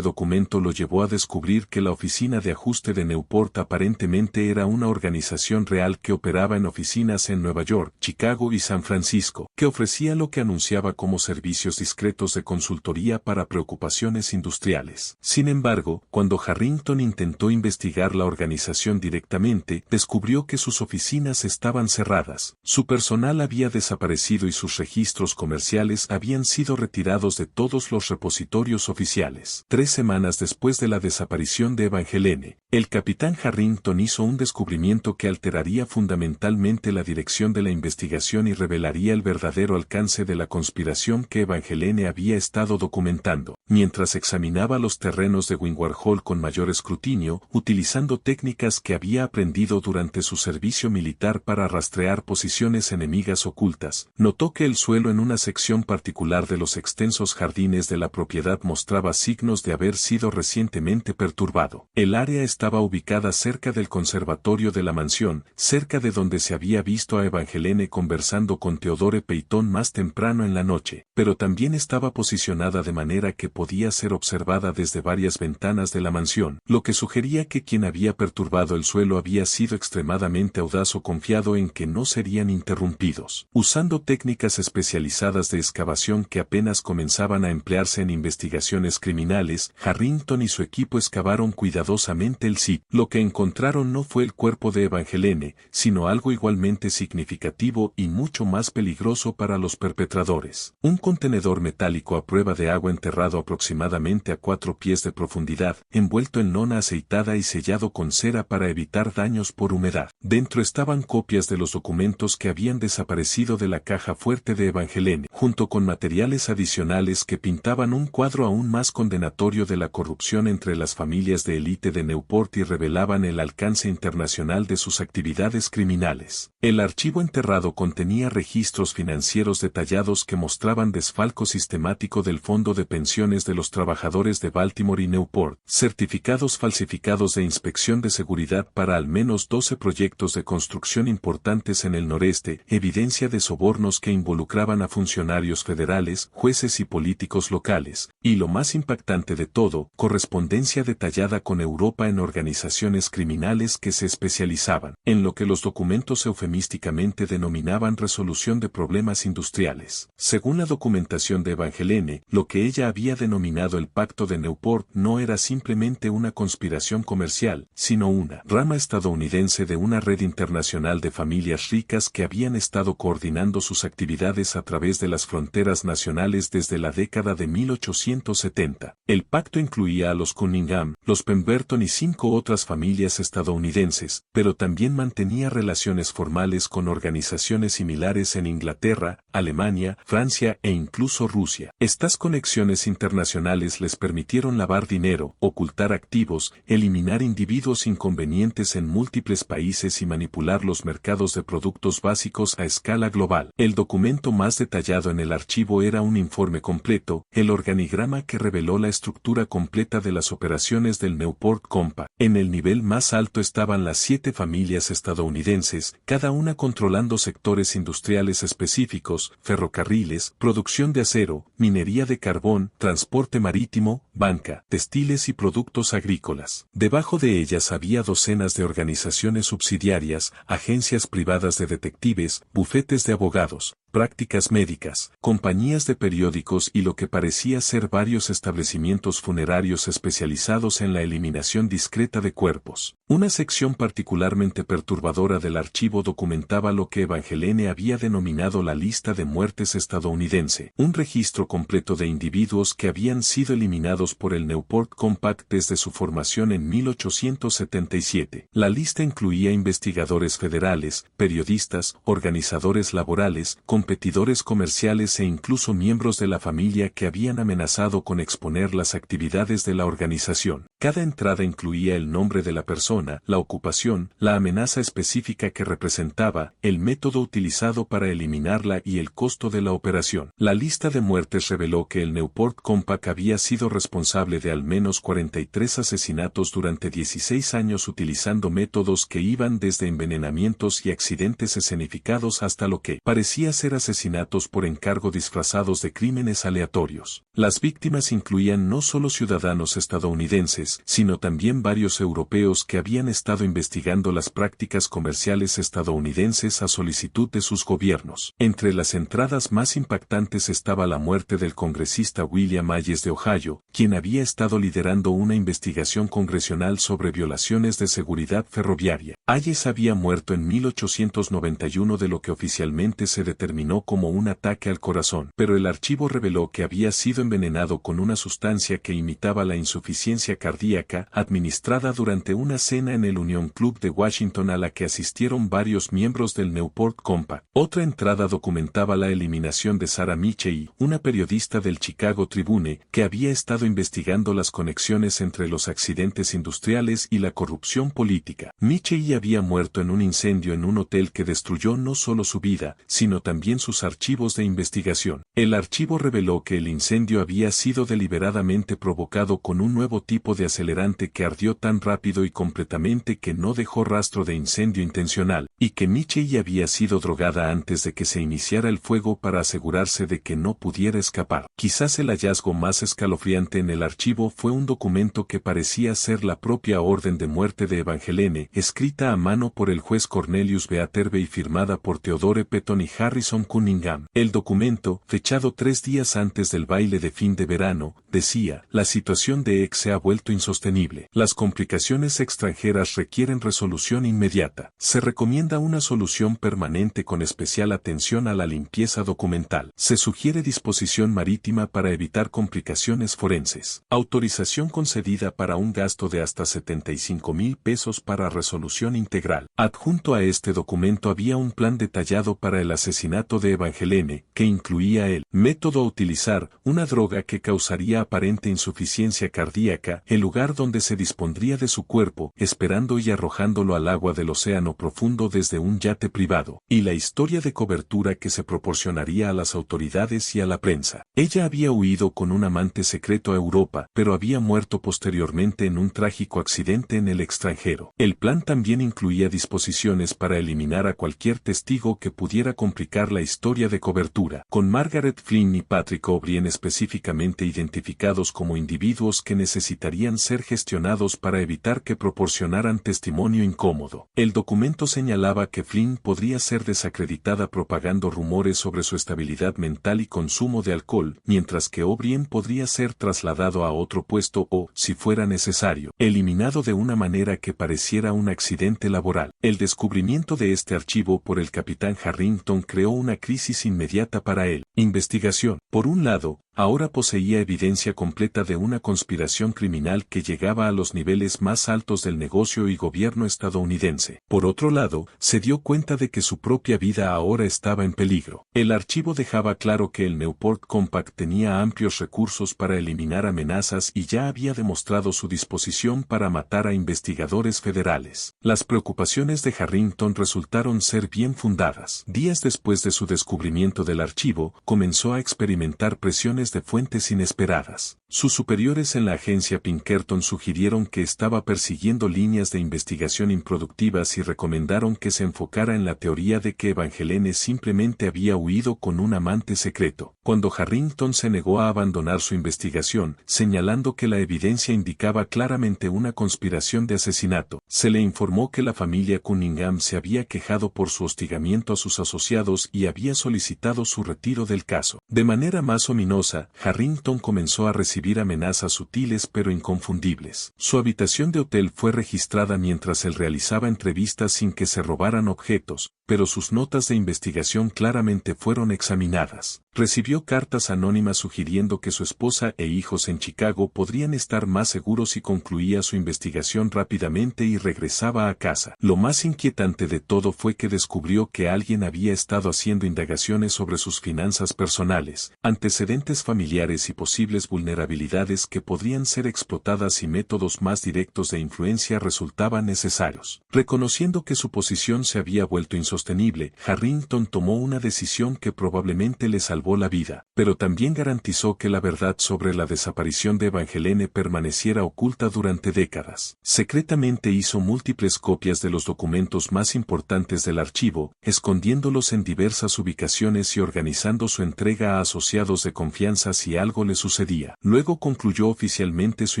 documento lo llevó a descubrir que la Oficina de Ajuste de Newport aparentemente era una organización real que operaba en oficinas en Nueva York, Chicago y San Francisco, que ofrecía lo que anunciaba como servicios discretos de consultoría para preocupaciones industriales. Sin embargo, cuando Harrington intentó investigar la organización directamente, descubrió que sus oficinas estaban cerradas, su personal había desaparecido y sus registros comerciales habían sido retirados de todos los repositorios oficiales. 3 semanas después de la desaparición de Evangeline, el capitán Harrington hizo un descubrimiento que alteraría fundamentalmente la dirección de la investigación y revelaría el verdadero alcance de la conspiración que Evangeline había estado documentando. Mientras examinaba los terrenos de Windward Hall con mayor escrutinio, utilizando técnicas que había aprendido durante su servicio militar para rastrear posiciones enemigas ocultas, notó que el suelo en una sección particular de los extensos jardines de la propiedad mostraba signos de haber sido recientemente perturbado. El área estaba ubicada cerca del conservatorio de la mansión, cerca de donde se había visto a Evangeline conversando con Theodore Peyton más temprano en la noche, pero también estaba posicionada de manera que podía ser observada desde varias ventanas de la mansión, lo que sugería que quien había perturbado el suelo había sido extremadamente audaz o confiado en que no serían interrumpidos. Usando técnicas especializadas de excavación que apenas comenzaban a emplearse en investigaciones criminales, Harrington y su equipo excavaron cuidadosamente el sitio. Lo que encontraron no fue el cuerpo de Evangeline, sino algo igualmente significativo y mucho más peligroso para los perpetradores. Un contenedor metálico a prueba de agua enterrado aproximadamente a 4 pies de profundidad, envuelto en lona aceitada y sellado con cera para evitar daños por humedad. Dentro estaban copias de los documentos que habían desaparecido de la caja fuerte de Evangeline, junto con materiales adicionales que pintaban un cuadro aún más condenatorio de la corrupción entre las familias de élite de Newport y revelaban el alcance alcance internacional de sus actividades criminales. El archivo enterrado contenía registros financieros detallados que mostraban desfalco sistemático del Fondo de Pensiones de los Trabajadores de Baltimore y Newport, certificados falsificados de inspección de seguridad para al menos 12 proyectos de construcción importantes en el noreste, evidencia de sobornos que involucraban a funcionarios federales, jueces y políticos locales, y lo más impactante de todo, correspondencia detallada con Europa en organizaciones criminales que se especializaban en lo que los documentos eufemísticamente denominaban resolución de problemas industriales. Según la documentación de Evangelene, lo que ella había denominado el Pacto de Newport no era simplemente una conspiración comercial, sino una rama estadounidense de una red internacional de familias ricas que habían estado coordinando sus actividades a través de las fronteras nacionales desde la década de 1870. El pacto incluía a los Cunningham, los Pemberton y 5 otras familias estadounidenses, pero también mantenía relaciones formales con organizaciones similares en Inglaterra, Alemania, Francia e incluso Rusia. Estas conexiones internacionales les permitieron lavar dinero, ocultar activos, eliminar individuos inconvenientes en múltiples países y manipular los mercados de productos básicos a escala global. El documento más detallado en el archivo era un informe completo, el organigrama que reveló la estructura completa de las operaciones del Newport Compact. En el nivel más alto estaban las 7 familias estadounidenses, cada una controlando sectores industriales específicos, ferrocarriles, producción de acero, minería de carbón, transporte marítimo, banca, textiles y productos agrícolas. Debajo de ellas había docenas de organizaciones subsidiarias, agencias privadas de detectives, bufetes de abogados, prácticas médicas, compañías de periódicos y lo que parecía ser varios establecimientos funerarios especializados en la eliminación discreta de cuerpos. Una sección particularmente perturbadora del archivo documentaba lo que Evangelene había denominado la lista de muertes estadounidense, un registro completo de individuos que habían sido eliminados por el Newport Compact desde su formación en 1877. La lista incluía investigadores federales, periodistas, organizadores laborales, competidores comerciales e incluso miembros de la familia que habían amenazado con exponer las actividades de la organización. Cada entrada incluía el nombre de la persona, la ocupación, la amenaza específica que representaba, el método utilizado para eliminarla y el costo de la operación. La lista de muertes reveló que el Newport Compact había sido responsable de al menos 43 asesinatos durante 16 años utilizando métodos que iban desde envenenamientos y accidentes escenificados hasta lo que parecía ser asesinatos por encargo disfrazados de crímenes aleatorios. Las víctimas incluían no solo ciudadanos estadounidenses, sino también varios europeos que habían estado investigando las prácticas comerciales estadounidenses a solicitud de sus gobiernos. Entre las entradas más impactantes estaba la muerte del congresista William Hayes de Ohio, quien había estado liderando una investigación congresional sobre violaciones de seguridad ferroviaria. Hayes había muerto en 1891 de lo que oficialmente se determinó como un ataque al corazón, pero el archivo reveló que había sido envenenado con una sustancia que imitaba la insuficiencia cardíaca, administrada durante una cena en el Union Club de Washington a la que asistieron varios miembros del Newport Compact. Otra entrada documentaba la eliminación de Sarah Michey, una periodista del Chicago Tribune, que había estado investigando las conexiones entre los accidentes industriales y la corrupción política. Michey había muerto en un incendio en un hotel que destruyó no solo su vida, sino también sus archivos de investigación. El archivo reveló que el incendio había sido deliberadamente provocado con un nuevo tipo de acelerante que ardió tan rápido y completamente que no dejó rastro de incendio intencional, y que Michey había sido drogada antes de que se iniciara el fuego para asegurarse de que no pudiera escapar. Quizás el hallazgo más escalofriante en el archivo fue un documento que parecía ser la propia orden de muerte de Evangelene, escrita a mano por el juez Cornelius Beaterbe y firmada por Theodore Petton y Harrison Cunningham. El documento, fechado 3 días antes del baile de fin de verano, decía: la situación de X se ha vuelto insostenible. Las complicaciones extranjeras requieren resolución inmediata. Se recomienda una solución permanente con especial atención a la limpieza documental. Se sugiere disposición marítima para evitar complicaciones forenses. Autorización concedida para un gasto de hasta 75,000 pesos para resolución integral. Adjunto a este documento había un plan detallado para el asesinato de Evangelene, que incluía el método a utilizar, una droga que causaría aparente insuficiencia cardíaca, el lugar donde se dispondría de su cuerpo, esperando y arrojándolo al agua del océano profundo desde un yate privado, y la historia de cobertura que se proporcionaría a las autoridades y a la prensa. Ella había huido con un amante secreto a Europa, pero había muerto posteriormente en un trágico accidente en el extranjero. El plan también incluía disposiciones para eliminar a cualquier testigo que pudiera complicar la historia de cobertura, con Margaret Flynn y Patrick O'Brien específicamente identificados como individuos que necesitarían ser gestionados para evitar que proporcionaran testimonio incómodo. El documento señalaba que Flynn podría ser desacreditada propagando rumores sobre su estabilidad mental y consumo de alcohol, mientras que O'Brien podría ser trasladado a otro puesto o, si fuera necesario, eliminado de una manera que pareciera un accidente laboral. El descubrimiento de este archivo por el capitán Harrington creó una crisis inmediata para él. Investigación. Por un lado, ahora poseía evidencia completa de una conspiración criminal que llegaba a los niveles más altos del negocio y gobierno estadounidense. Por otro lado, se dio cuenta de que su propia vida ahora estaba en peligro. El archivo dejaba claro que el Newport Compact tenía amplios recursos para eliminar amenazas y ya había demostrado su disposición para matar a investigadores federales. Las preocupaciones de Harrington resultaron ser bien fundadas. Días después de su descubrimiento del archivo, comenzó a experimentar presiones de fuentes inesperadas. Sus superiores en la agencia Pinkerton sugirieron que estaba persiguiendo líneas de investigación improductivas y recomendaron que se enfocara en la teoría de que Evangeline simplemente había huido con un amante secreto. Cuando Harrington se negó a abandonar su investigación, señalando que la evidencia indicaba claramente una conspiración de asesinato, se le informó que la familia Cunningham se había quejado por su hostigamiento a sus asociados y había solicitado su retiro del caso. De manera más ominosa, Harrington comenzó a recibir amenazas sutiles pero inconfundibles. Su habitación de hotel fue registrada mientras él realizaba entrevistas sin que se robaran objetos, pero sus notas de investigación claramente fueron examinadas. Recibió cartas anónimas sugiriendo que su esposa e hijos en Chicago podrían estar más seguros si concluía su investigación rápidamente y regresaba a casa. Lo más inquietante de todo fue que descubrió que alguien había estado haciendo indagaciones sobre sus finanzas personales, antecedentes familiares y posibles vulnerabilidades que podrían ser explotadas y métodos más directos de influencia resultaban necesarios. Reconociendo que su posición se había vuelto insostenible, Harrington tomó una decisión que probablemente le salvó la vida, pero también garantizó que la verdad sobre la desaparición de Evangeline permaneciera oculta durante décadas. Secretamente hizo múltiples copias de los documentos más importantes del archivo, escondiéndolos en diversas ubicaciones y organizando su entrega a asociados de confianza si algo le sucedía. Luego concluyó oficialmente su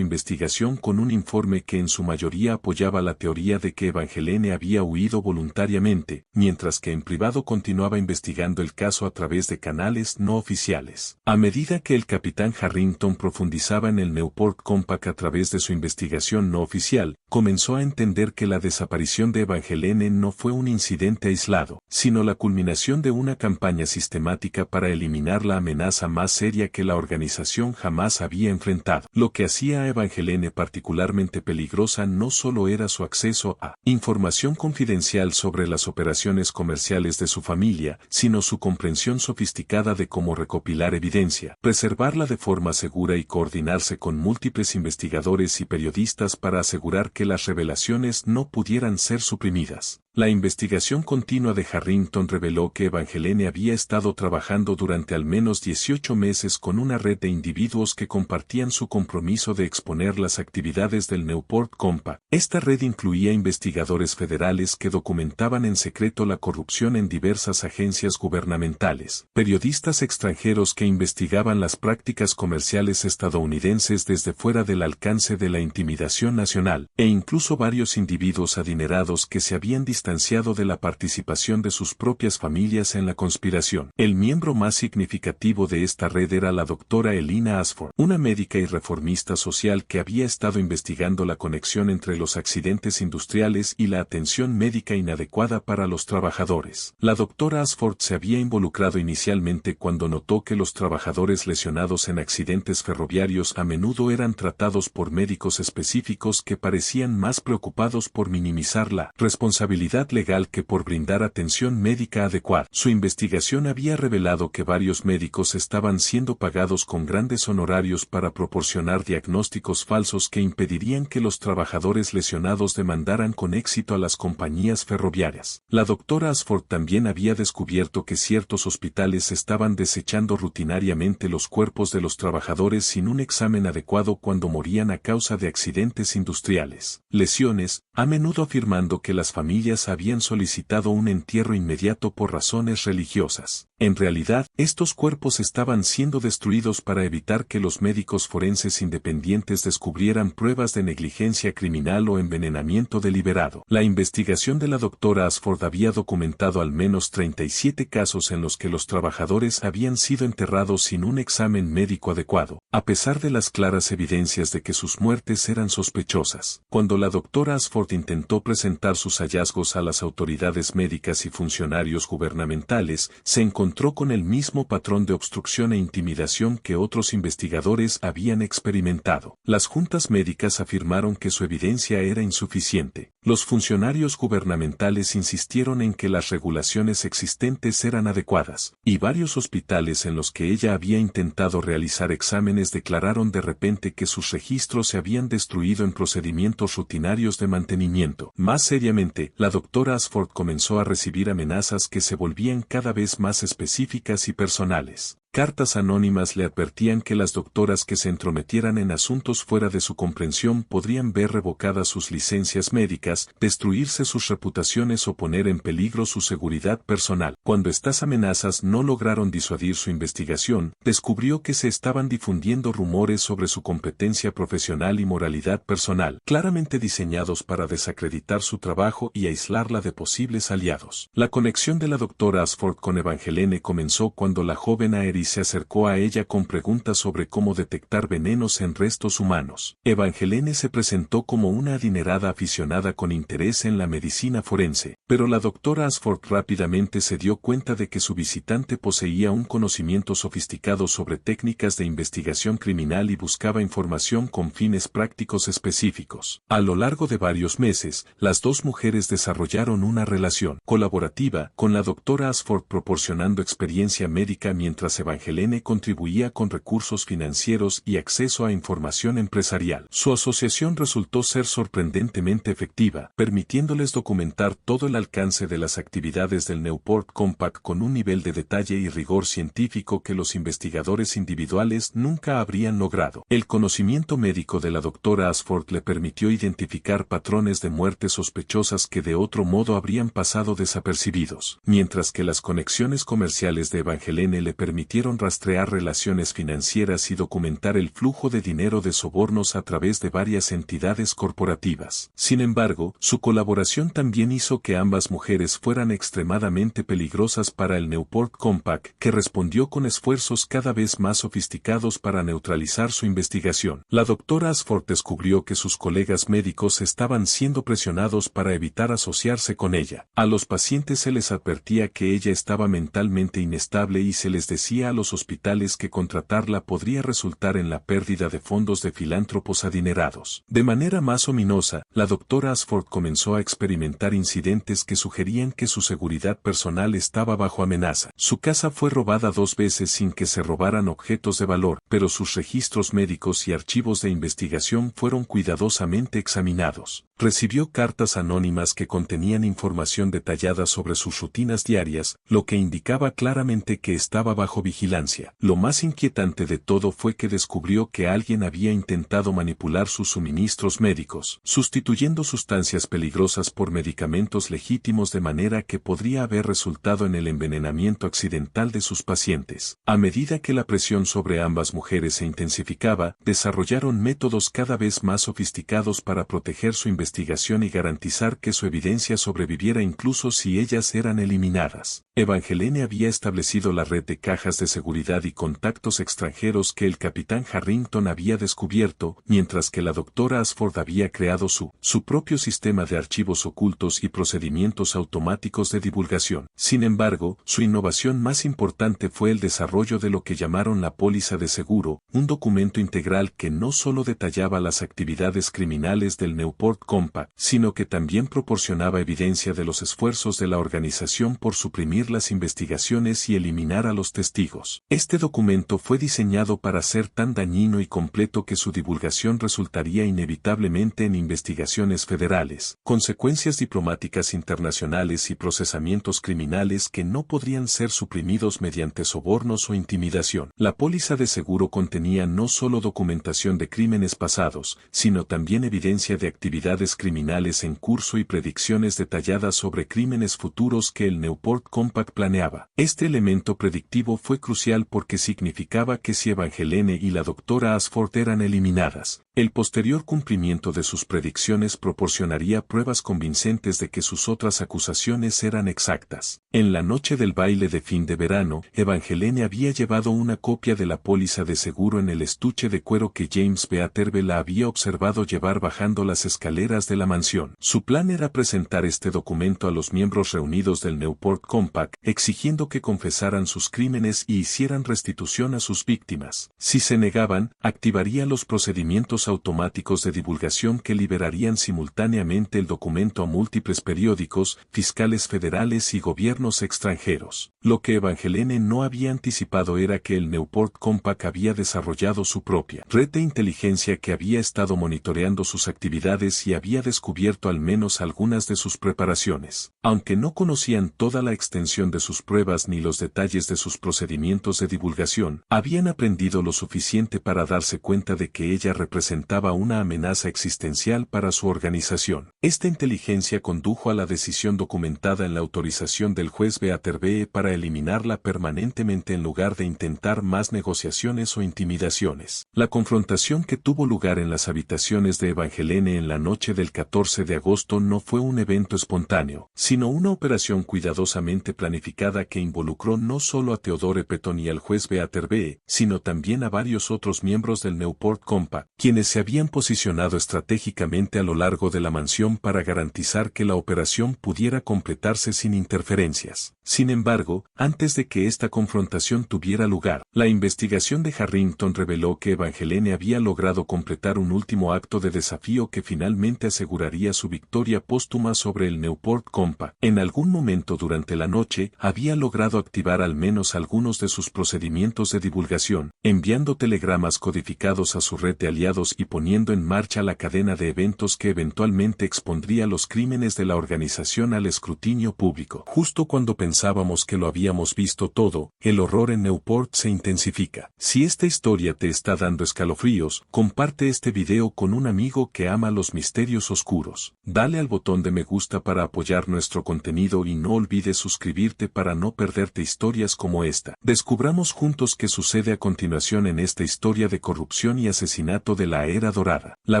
investigación con un informe que en su mayoría apoyaba la teoría de que Evangeline había huido voluntariamente, mientras que en privado continuaba investigando el caso a través de canales no oficiales. A medida que el capitán Harrington profundizaba en el Newport Compact a través de su investigación no oficial, comenzó a entender que la desaparición de Evangeline no fue un incidente aislado, sino la culminación de una campaña sistemática para eliminar la amenaza más seria que la organización jamás había enfrentado. Lo que hacía a Evangeline particularmente peligrosa no solo era su acceso a información confidencial sobre las operaciones comerciales de su familia, sino su comprensión sofisticada de cómo recopilar evidencia, preservarla de forma segura y coordinarse con múltiples investigadores y periodistas para asegurar que las revelaciones no pudieran ser suprimidas. La investigación continua de Harrington reveló que Evangeline había estado trabajando durante al menos 18 meses con una red de individuos que compartían su compromiso de exponer las actividades del Newport Compact. Esta red incluía investigadores federales que documentaban en secreto la corrupción en diversas agencias gubernamentales, periodistas extranjeros que investigaban las prácticas comerciales estadounidenses desde fuera del alcance de la intimidación nacional, e incluso varios individuos adinerados que se habían distanciado de la participación de sus propias familias en la conspiración. El miembro más significativo de esta red era la doctora Elina Ashford, una médica y reformista social que había estado investigando la conexión entre los accidentes industriales y la atención médica inadecuada para los trabajadores. La doctora Ashford se había involucrado inicialmente cuando notó que los trabajadores lesionados en accidentes ferroviarios a menudo eran tratados por médicos específicos que parecían más preocupados por minimizar la responsabilidad seguridad legal que por brindar atención médica adecuada. Su investigación había revelado que varios médicos estaban siendo pagados con grandes honorarios para proporcionar diagnósticos falsos que impedirían que los trabajadores lesionados demandaran con éxito a las compañías ferroviarias. La doctora Ashford también había descubierto que ciertos hospitales estaban desechando rutinariamente los cuerpos de los trabajadores sin un examen adecuado cuando morían a causa de accidentes industriales, lesiones, a menudo afirmando que las familias habían solicitado un entierro inmediato por razones religiosas. En realidad, estos cuerpos estaban siendo destruidos para evitar que los médicos forenses independientes descubrieran pruebas de negligencia criminal o envenenamiento deliberado. La investigación de la doctora Ashford había documentado al menos 37 casos en los que los trabajadores habían sido enterrados sin un examen médico adecuado, a pesar de las claras evidencias de que sus muertes eran sospechosas. Cuando la doctora Ashford intentó presentar sus hallazgos a las autoridades médicas y funcionarios gubernamentales, se encontró con el mismo patrón de obstrucción e intimidación que otros investigadores habían experimentado. Las juntas médicas afirmaron que su evidencia era insuficiente. Los funcionarios gubernamentales insistieron en que las regulaciones existentes eran adecuadas, y varios hospitales en los que ella había intentado realizar exámenes declararon de repente que sus registros se habían destruido en procedimientos rutinarios de mantenimiento. Más seriamente, la doctora Ashford comenzó a recibir amenazas que se volvían cada vez más específicas y personales. Cartas anónimas le advertían que las doctoras que se entrometieran en asuntos fuera de su comprensión podrían ver revocadas sus licencias médicas, destruirse sus reputaciones o poner en peligro su seguridad personal. Cuando estas amenazas no lograron disuadir su investigación, descubrió que se estaban difundiendo rumores sobre su competencia profesional y moralidad personal, claramente diseñados para desacreditar su trabajo y aislarla de posibles aliados. La conexión de la doctora Ashford con Evangeline comenzó cuando la joven Aeris se acercó a ella con preguntas sobre cómo detectar venenos en restos humanos. Evangeline se presentó como una adinerada aficionada con interés en la medicina forense, pero la doctora Ashford rápidamente se dio cuenta de que su visitante poseía un conocimiento sofisticado sobre técnicas de investigación criminal y buscaba información con fines prácticos específicos. A lo largo de varios meses, las dos mujeres desarrollaron una relación colaborativa con la doctora Ashford proporcionando experiencia médica mientras Evangeline contribuía con recursos financieros y acceso a información empresarial. Su asociación resultó ser sorprendentemente efectiva, permitiéndoles documentar todo el alcance de las actividades del Newport Compact con un nivel de detalle y rigor científico que los investigadores individuales nunca habrían logrado. El conocimiento médico de la doctora Ashford le permitió identificar patrones de muertes sospechosas que de otro modo habrían pasado desapercibidos, mientras que las conexiones comerciales de Evangeline le permitieron rastrear relaciones financieras y documentar el flujo de dinero de sobornos a través de varias entidades corporativas. Sin embargo, su colaboración también hizo que ambas mujeres fueran extremadamente peligrosas para el Newport Compact, que respondió con esfuerzos cada vez más sofisticados para neutralizar su investigación. La doctora Ashford descubrió que sus colegas médicos estaban siendo presionados para evitar asociarse con ella. A los pacientes se les advertía que ella estaba mentalmente inestable y se les decía a los hospitales que contratarla podría resultar en la pérdida de fondos de filántropos adinerados. De manera más ominosa, la doctora Ashford comenzó a experimentar incidentes que sugerían que su seguridad personal estaba bajo amenaza. Su casa fue robada 2 veces sin que se robaran objetos de valor, pero sus registros médicos y archivos de investigación fueron cuidadosamente examinados. Recibió cartas anónimas que contenían información detallada sobre sus rutinas diarias, lo que indicaba claramente que estaba bajo vigilancia. Lo más inquietante de todo fue que descubrió que alguien había intentado manipular sus suministros médicos, sustituyendo sustancias peligrosas por medicamentos legítimos de manera que podría haber resultado en el envenenamiento accidental de sus pacientes. A medida que la presión sobre ambas mujeres se intensificaba, desarrollaron métodos cada vez más sofisticados para proteger su investigación y garantizar que su evidencia sobreviviera incluso si ellas eran eliminadas. Evangeline había establecido la red de cajas de seguridad y contactos extranjeros que el capitán Harrington había descubierto, mientras que la doctora Ashford había creado su propio sistema de archivos ocultos y procedimientos automáticos de divulgación. Sin embargo, su innovación más importante fue el desarrollo de lo que llamaron la póliza de seguro, un documento integral que no solo detallaba las actividades criminales del Newport Compact, sino que también proporcionaba evidencia de los esfuerzos de la organización por suprimir las investigaciones y eliminar a los testigos. Este documento fue diseñado para ser tan dañino y completo que su divulgación resultaría inevitablemente en investigaciones federales, consecuencias diplomáticas internacionales y procesamientos criminales que no podrían ser suprimidos mediante sobornos o intimidación. La póliza de seguro contenía no solo documentación de crímenes pasados, sino también evidencia de actividades criminales en curso y predicciones detalladas sobre crímenes futuros que el Newport Compact planeaba. Este elemento predictivo fue crucial porque significaba que si Evangeline y la doctora Ashford eran eliminadas, el posterior cumplimiento de sus predicciones proporcionaría pruebas convincentes de que sus otras acusaciones eran exactas. En la noche del baile de fin de verano, Evangeline había llevado una copia de la póliza de seguro en el estuche de cuero que James Beaterbe la había observado llevar bajando las escaleras de la mansión. Su plan era presentar este documento a los miembros reunidos del Newport Compact, exigiendo que confesaran sus crímenes y hicieran restitución a sus víctimas. Si se negaban, activaría los procedimientos automáticos de divulgación que liberarían simultáneamente el documento a múltiples periódicos, fiscales federales y gobiernos extranjeros. Lo que Evangeline no había anticipado era que el Newport Compact había desarrollado su propia red de inteligencia que había estado monitoreando sus actividades y había descubierto al menos algunas de sus preparaciones. Aunque no conocían toda la extensión de sus pruebas ni los detalles de sus procedimientos de divulgación, habían aprendido lo suficiente para darse cuenta de que ella representaba una amenaza existencial para su organización. Esta inteligencia condujo a la decisión documentada en la autorización del juez Beaterbe para eliminarla permanentemente en lugar de intentar más negociaciones o intimidaciones. La confrontación que tuvo lugar en las habitaciones de Evangeline en la noche del 14 de agosto no fue un evento espontáneo, sino una operación cuidadosamente planificada que involucró no solo a Theodore Petton y al juez Beaterbe, sino también a varios otros miembros del Newport Compact, quienes se habían posicionado estratégicamente a lo largo de la mansión para garantizar que la operación pudiera completarse sin interferencias. Sin embargo, antes de que esta confrontación tuviera lugar, la investigación de Harrington reveló que Evangeline había logrado completar un último acto de desafío que finalmente aseguraría su victoria póstuma sobre el Newport Compact. En algún momento durante la noche, había logrado activar al menos algunos de sus procedimientos de divulgación, enviando telegramas codificados a su red de aliados y poniendo en marcha la cadena de eventos que eventualmente expondría los crímenes de la organización al escrutinio público. Justo cuando pensábamos que lo habíamos visto todo, el horror en Newport se intensifica. Si esta historia te está dando escalofríos, comparte este video con un amigo que ama los misterios oscuros. Dale al botón de me gusta para apoyar nuestro contenido y no olvides suscribirte para no perderte historias como esta. Descubramos juntos qué sucede a continuación en esta historia de corrupción y asesinato de la Era Dorada. La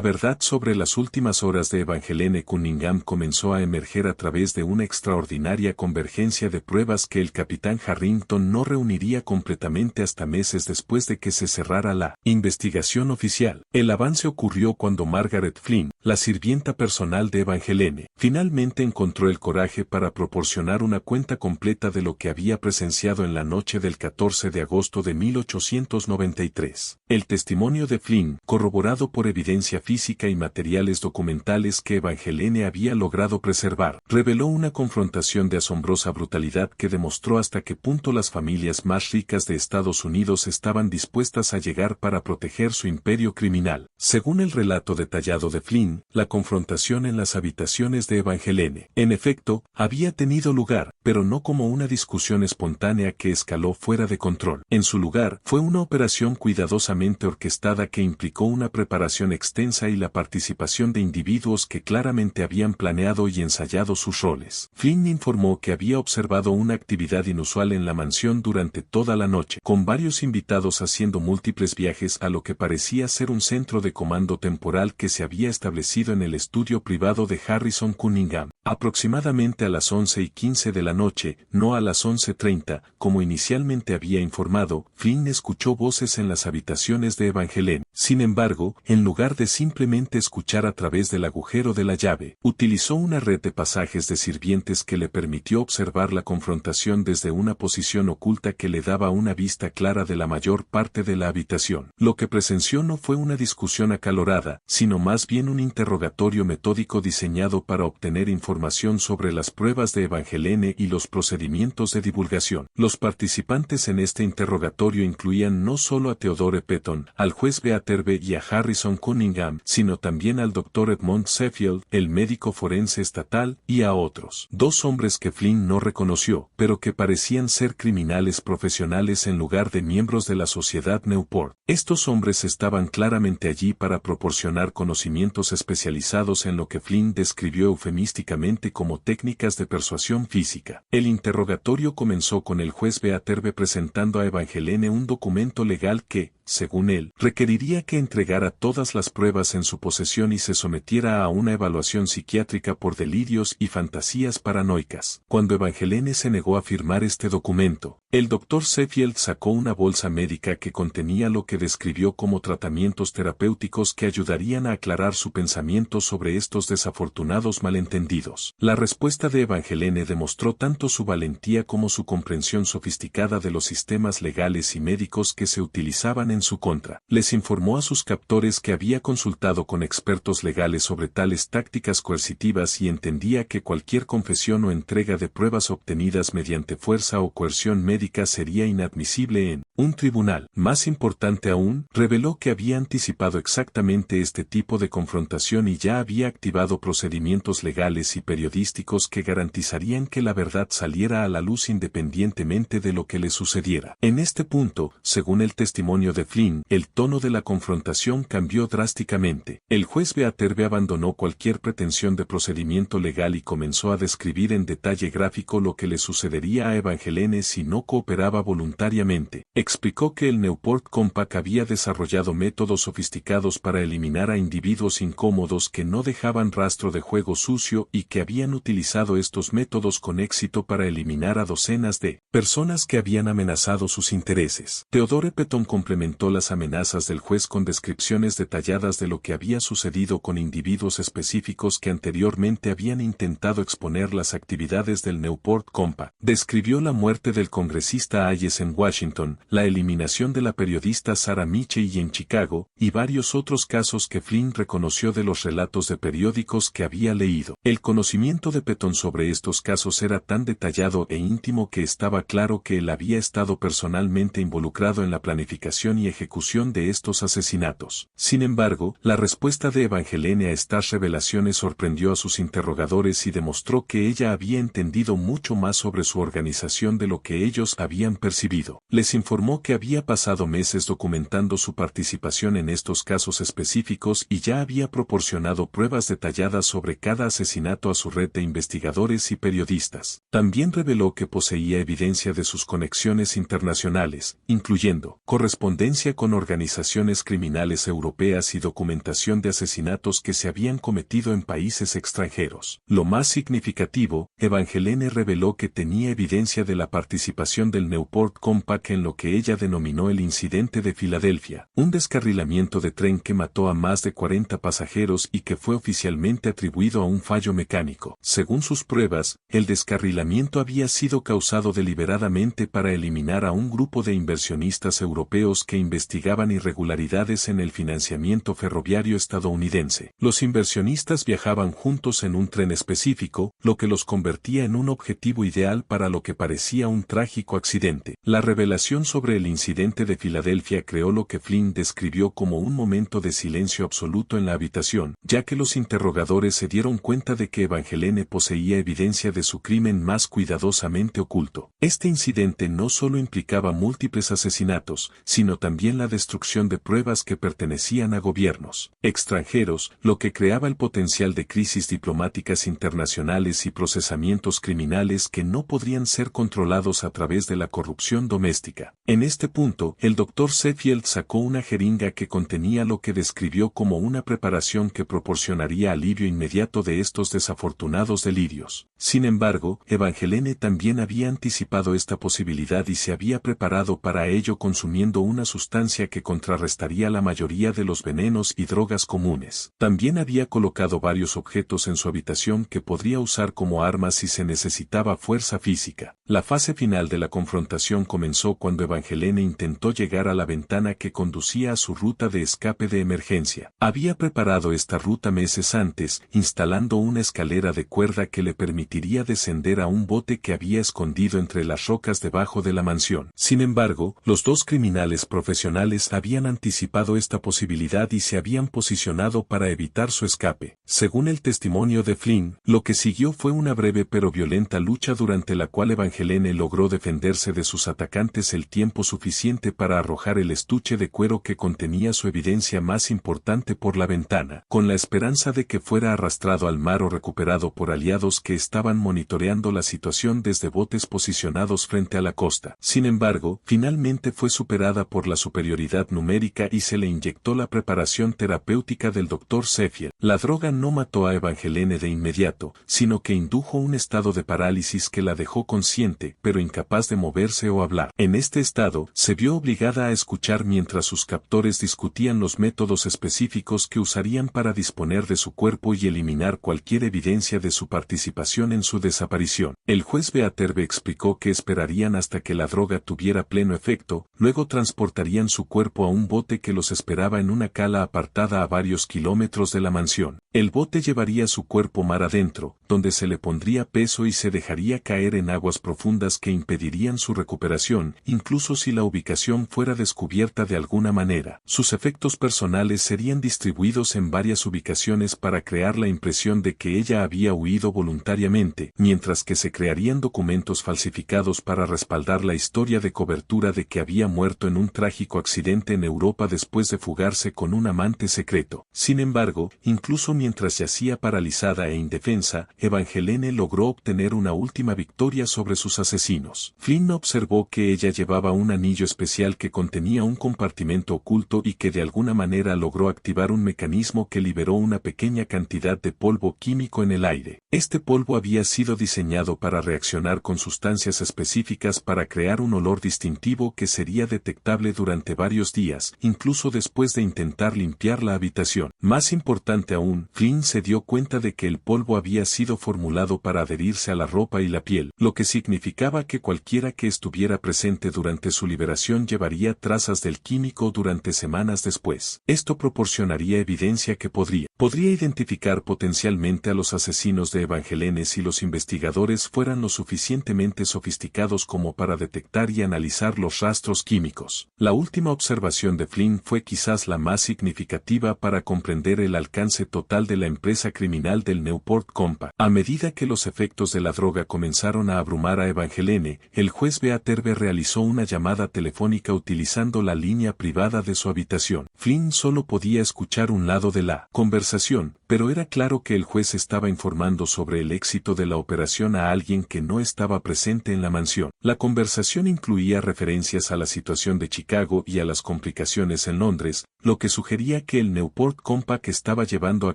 verdad sobre las últimas horas de Evangeline Cunningham comenzó a emerger a través de una extraordinaria convergencia de pruebas que el capitán Harrington no reuniría completamente hasta meses después de que se cerrara la investigación oficial. El avance ocurrió cuando Margaret Flynn, la sirvienta personal de Evangeline, finalmente encontró el coraje para proporcionar una cuenta completa de lo que había presenciado en la noche del 14 de agosto de 1893. El testimonio de Flynn, corroborado por evidencia física y materiales documentales que Evangeline había logrado preservar, reveló una confrontación de asombrosa brutalidad que demostró hasta qué punto las familias más ricas de Estados Unidos estaban dispuestas a llegar para proteger su imperio criminal. Según el relato detallado de Flynn, la confrontación en las habitaciones de Evangeline, en efecto, había tenido lugar, pero no como una discusión espontánea que escaló fuera de control. En su lugar, fue una operación cuidadosamente orquestada que implicó una preparación extensa y la participación de individuos que claramente habían planeado y ensayado sus roles. Flynn informó que había observado observado una actividad inusual en la mansión durante toda la noche, con varios invitados haciendo múltiples viajes a lo que parecía ser un centro de comando temporal que se había establecido en el estudio privado de Harrison Cunningham. Aproximadamente a las 11:15 de la noche, no a las 11:30, como inicialmente había informado, Flynn escuchó voces en las habitaciones de Evangeline. Sin embargo, en lugar de simplemente escuchar a través del agujero de la llave, utilizó una red de pasajes de sirvientes que le permitió observar la confrontación desde una posición oculta que le daba una vista clara de la mayor parte de la habitación. Lo que presenció no fue una discusión acalorada, sino más bien un interrogatorio metódico diseñado para obtener información sobre las pruebas de Evangeline y los procedimientos de divulgación. Los participantes en este interrogatorio incluían no solo a Theodore Petton, al juez Beaterbe y a Harrison Cunningham, sino también al Dr. Edmond Sheffield, el médico forense estatal, y a otros dos hombres que Flynn no reconoció, pero que parecían ser criminales profesionales en lugar de miembros de la sociedad Newport. Estos hombres estaban claramente allí para proporcionar conocimientos especializados en lo que Flynn describió eufemísticamente como técnicas de persuasión física. El interrogatorio comenzó con el juez Beaterbe presentando a Evangeline un documento legal que, según él, requeriría que entregara todas las pruebas en su posesión y se sometiera a una evaluación psiquiátrica por delirios y fantasías paranoicas. Cuando Evangeline se negó a firmar este documento, el Dr. Sheffield sacó una bolsa médica que contenía lo que describió como tratamientos terapéuticos que ayudarían a aclarar su pensamiento sobre estos desafortunados malentendidos. La respuesta de Evangeline demostró tanto su valentía como su comprensión sofisticada de los sistemas legales y médicos que se utilizaban en su contra. Les informó a sus captores que había consultado con expertos legales sobre tales tácticas coercitivas y entendía que cualquier confesión o entrega de pruebas obtenidas mediante fuerza o coerción médica sería inadmisible en un tribunal. Más importante aún, reveló que había anticipado exactamente este tipo de confrontación y ya había activado procedimientos legales y periodísticos que garantizarían que la verdad saliera a la luz independientemente de lo que le sucediera. En este punto, según el testimonio de Flynn, el tono de la confrontación cambió drásticamente. El juez Beaterbe abandonó cualquier pretensión de procedimiento legal y comenzó a describir en detalle gráfico lo que le sucedería a Evangeline si no cooperaba voluntariamente. Explicó que el Newport Compact había desarrollado métodos sofisticados para eliminar a individuos incómodos que no dejaban rastro de juego sucio y que habían utilizado estos métodos con éxito para eliminar a docenas de personas que habían amenazado sus intereses. Theodore Petton complementó las amenazas del juez con descripciones detalladas de lo que había sucedido con individuos específicos que anteriormente habían intentado exponer las actividades del Newport Compact. Describió la muerte del congresista Hayes en Washington, la eliminación de la periodista Sarah Michey en Chicago, y varios otros casos que Flynn reconoció de los relatos de periódicos que había leído. El conocimiento de Petton sobre estos casos era tan detallado e íntimo que estaba claro que él había estado personalmente involucrado en la planificación y ejecución de estos asesinatos. Sin embargo, la respuesta de Evangeline a estas revelaciones sorprendió a sus interrogadores y demostró que ella había entendido mucho más sobre su organización de lo que ellos habían percibido. Les informó que había pasado meses documentando su participación en estos casos específicos y ya había proporcionado pruebas detalladas sobre cada asesinato a su red de investigadores y periodistas. También reveló que poseía evidencia de sus conexiones internacionales, incluyendo correspondencia con organizaciones criminales europeas y documentación de asesinatos que se habían cometido en países extranjeros. Lo más significativo, Evangeline reveló que tenía evidencia de la participación del Newport Compact en lo que ella denominó el incidente de Filadelfia, un descarrilamiento de tren que mató a más de 40 pasajeros y que fue oficialmente atribuido a un fallo mecánico. Según sus pruebas, el descarrilamiento había sido causado deliberadamente para eliminar a un grupo de inversionistas europeos que investigaban irregularidades en el financiamiento ferroviario estadounidense. Los inversionistas viajaban juntos en un tren específico, lo que los convertía en un objetivo ideal para lo que parecía un trágico trágico accidente. La revelación sobre el incidente de Filadelfia creó lo que Flynn describió como un momento de silencio absoluto en la habitación, ya que los interrogadores se dieron cuenta de que Evangeline poseía evidencia de su crimen más cuidadosamente oculto. Este incidente no solo implicaba múltiples asesinatos, sino también la destrucción de pruebas que pertenecían a gobiernos extranjeros, lo que creaba el potencial de crisis diplomáticas internacionales y procesamientos criminales que no podrían ser controlados a través de la corrupción doméstica. En este punto, el Dr. Sheffield sacó una jeringa que contenía lo que describió como una preparación que proporcionaría alivio inmediato de estos desafortunados delirios. Sin embargo, Evangeline también había anticipado esta posibilidad y se había preparado para ello consumiendo una sustancia que contrarrestaría la mayoría de los venenos y drogas comunes. También había colocado varios objetos en su habitación que podría usar como armas si se necesitaba fuerza física. La fase final de la confrontación comenzó cuando Evangeline intentó llegar a la ventana que conducía a su ruta de escape de emergencia. Había preparado esta ruta meses antes, instalando una escalera de cuerda que le permitiría descender a un bote que había escondido entre las rocas debajo de la mansión. Sin embargo, los dos criminales profesionales habían anticipado esta posibilidad y se habían posicionado para evitar su escape. Según el testimonio de Flynn, lo que siguió fue una breve pero violenta lucha durante la cual Evangeline logró defenderse de sus atacantes el tiempo suficiente para arrojar el estuche de cuero que contenía su evidencia más importante por la ventana, con la esperanza de que fuera arrastrado al mar o recuperado por aliados que estaban monitoreando la situación desde botes posicionados frente a la costa. Sin embargo, finalmente fue superada por la superioridad numérica y se le inyectó la preparación terapéutica del Dr. Sheffield. La droga no mató a Evangeline de inmediato, sino que indujo un estado de parálisis que la dejó consciente, pero incapaz de moverse o hablar. En este estado, se vio obligada a escuchar mientras sus captores discutían los métodos específicos que usarían para disponer de su cuerpo y eliminar cualquier evidencia de su participación en su desaparición. El juez Beaterbe explicó que esperarían hasta que la droga tuviera pleno efecto, luego transportarían su cuerpo a un bote que los esperaba en una cala apartada a varios kilómetros de la mansión. El bote llevaría su cuerpo mar adentro, donde se le pondría peso y se dejaría caer en aguas profundas que impedirían su recuperación, incluso si la ubicación fuera descubierta de alguna manera. Sus efectos personales serían distribuidos en varias ubicaciones para crear la impresión de que ella había huido voluntariamente, mientras que se crearían documentos falsificados para respaldar la historia de cobertura de que había muerto en un trágico accidente en Europa después de fugarse con un amante secreto. Sin embargo, incluso mientras yacía paralizada e indefensa, Evangeline logró obtener una última victoria sobre sus asesinos. Flynn observó que ella llevaba un anillo especial que contenía un compartimento oculto y que de alguna manera logró activar un mecanismo que liberó una pequeña cantidad de polvo químico en el aire. Este polvo había sido diseñado para reaccionar con sustancias específicas para crear un olor distintivo que sería detectable durante varios días, incluso después de intentar limpiar la habitación. Más importante aún, Flynn se dio cuenta de que el polvo había sido formulado para adherirse a la ropa y la piel, lo que significaba que cualquiera que estuviera presente durante su liberación llevaría trazas del químico durante semanas después. Esto proporcionaría evidencia que podría identificar potencialmente a los asesinos de Evangeline si los investigadores fueran lo suficientemente sofisticados como para detectar y analizar los rastros químicos. La última observación de Flynn fue quizás la más significativa para comprender el alcance total de la empresa criminal del Newport Company. A medida que los efectos de la droga comenzaron a abrumar a Evangeline, el juez Beaterbe realizó una llamada telefónica utilizando la línea privada de su habitación. Flynn solo podía escuchar un lado de la conversación, pero era claro que el juez estaba informando sobre el éxito de la operación a alguien que no estaba presente en la mansión. La conversación incluía referencias a la situación de Chicago y a las complicaciones en Londres, lo que sugería que el Newport Company estaba llevando a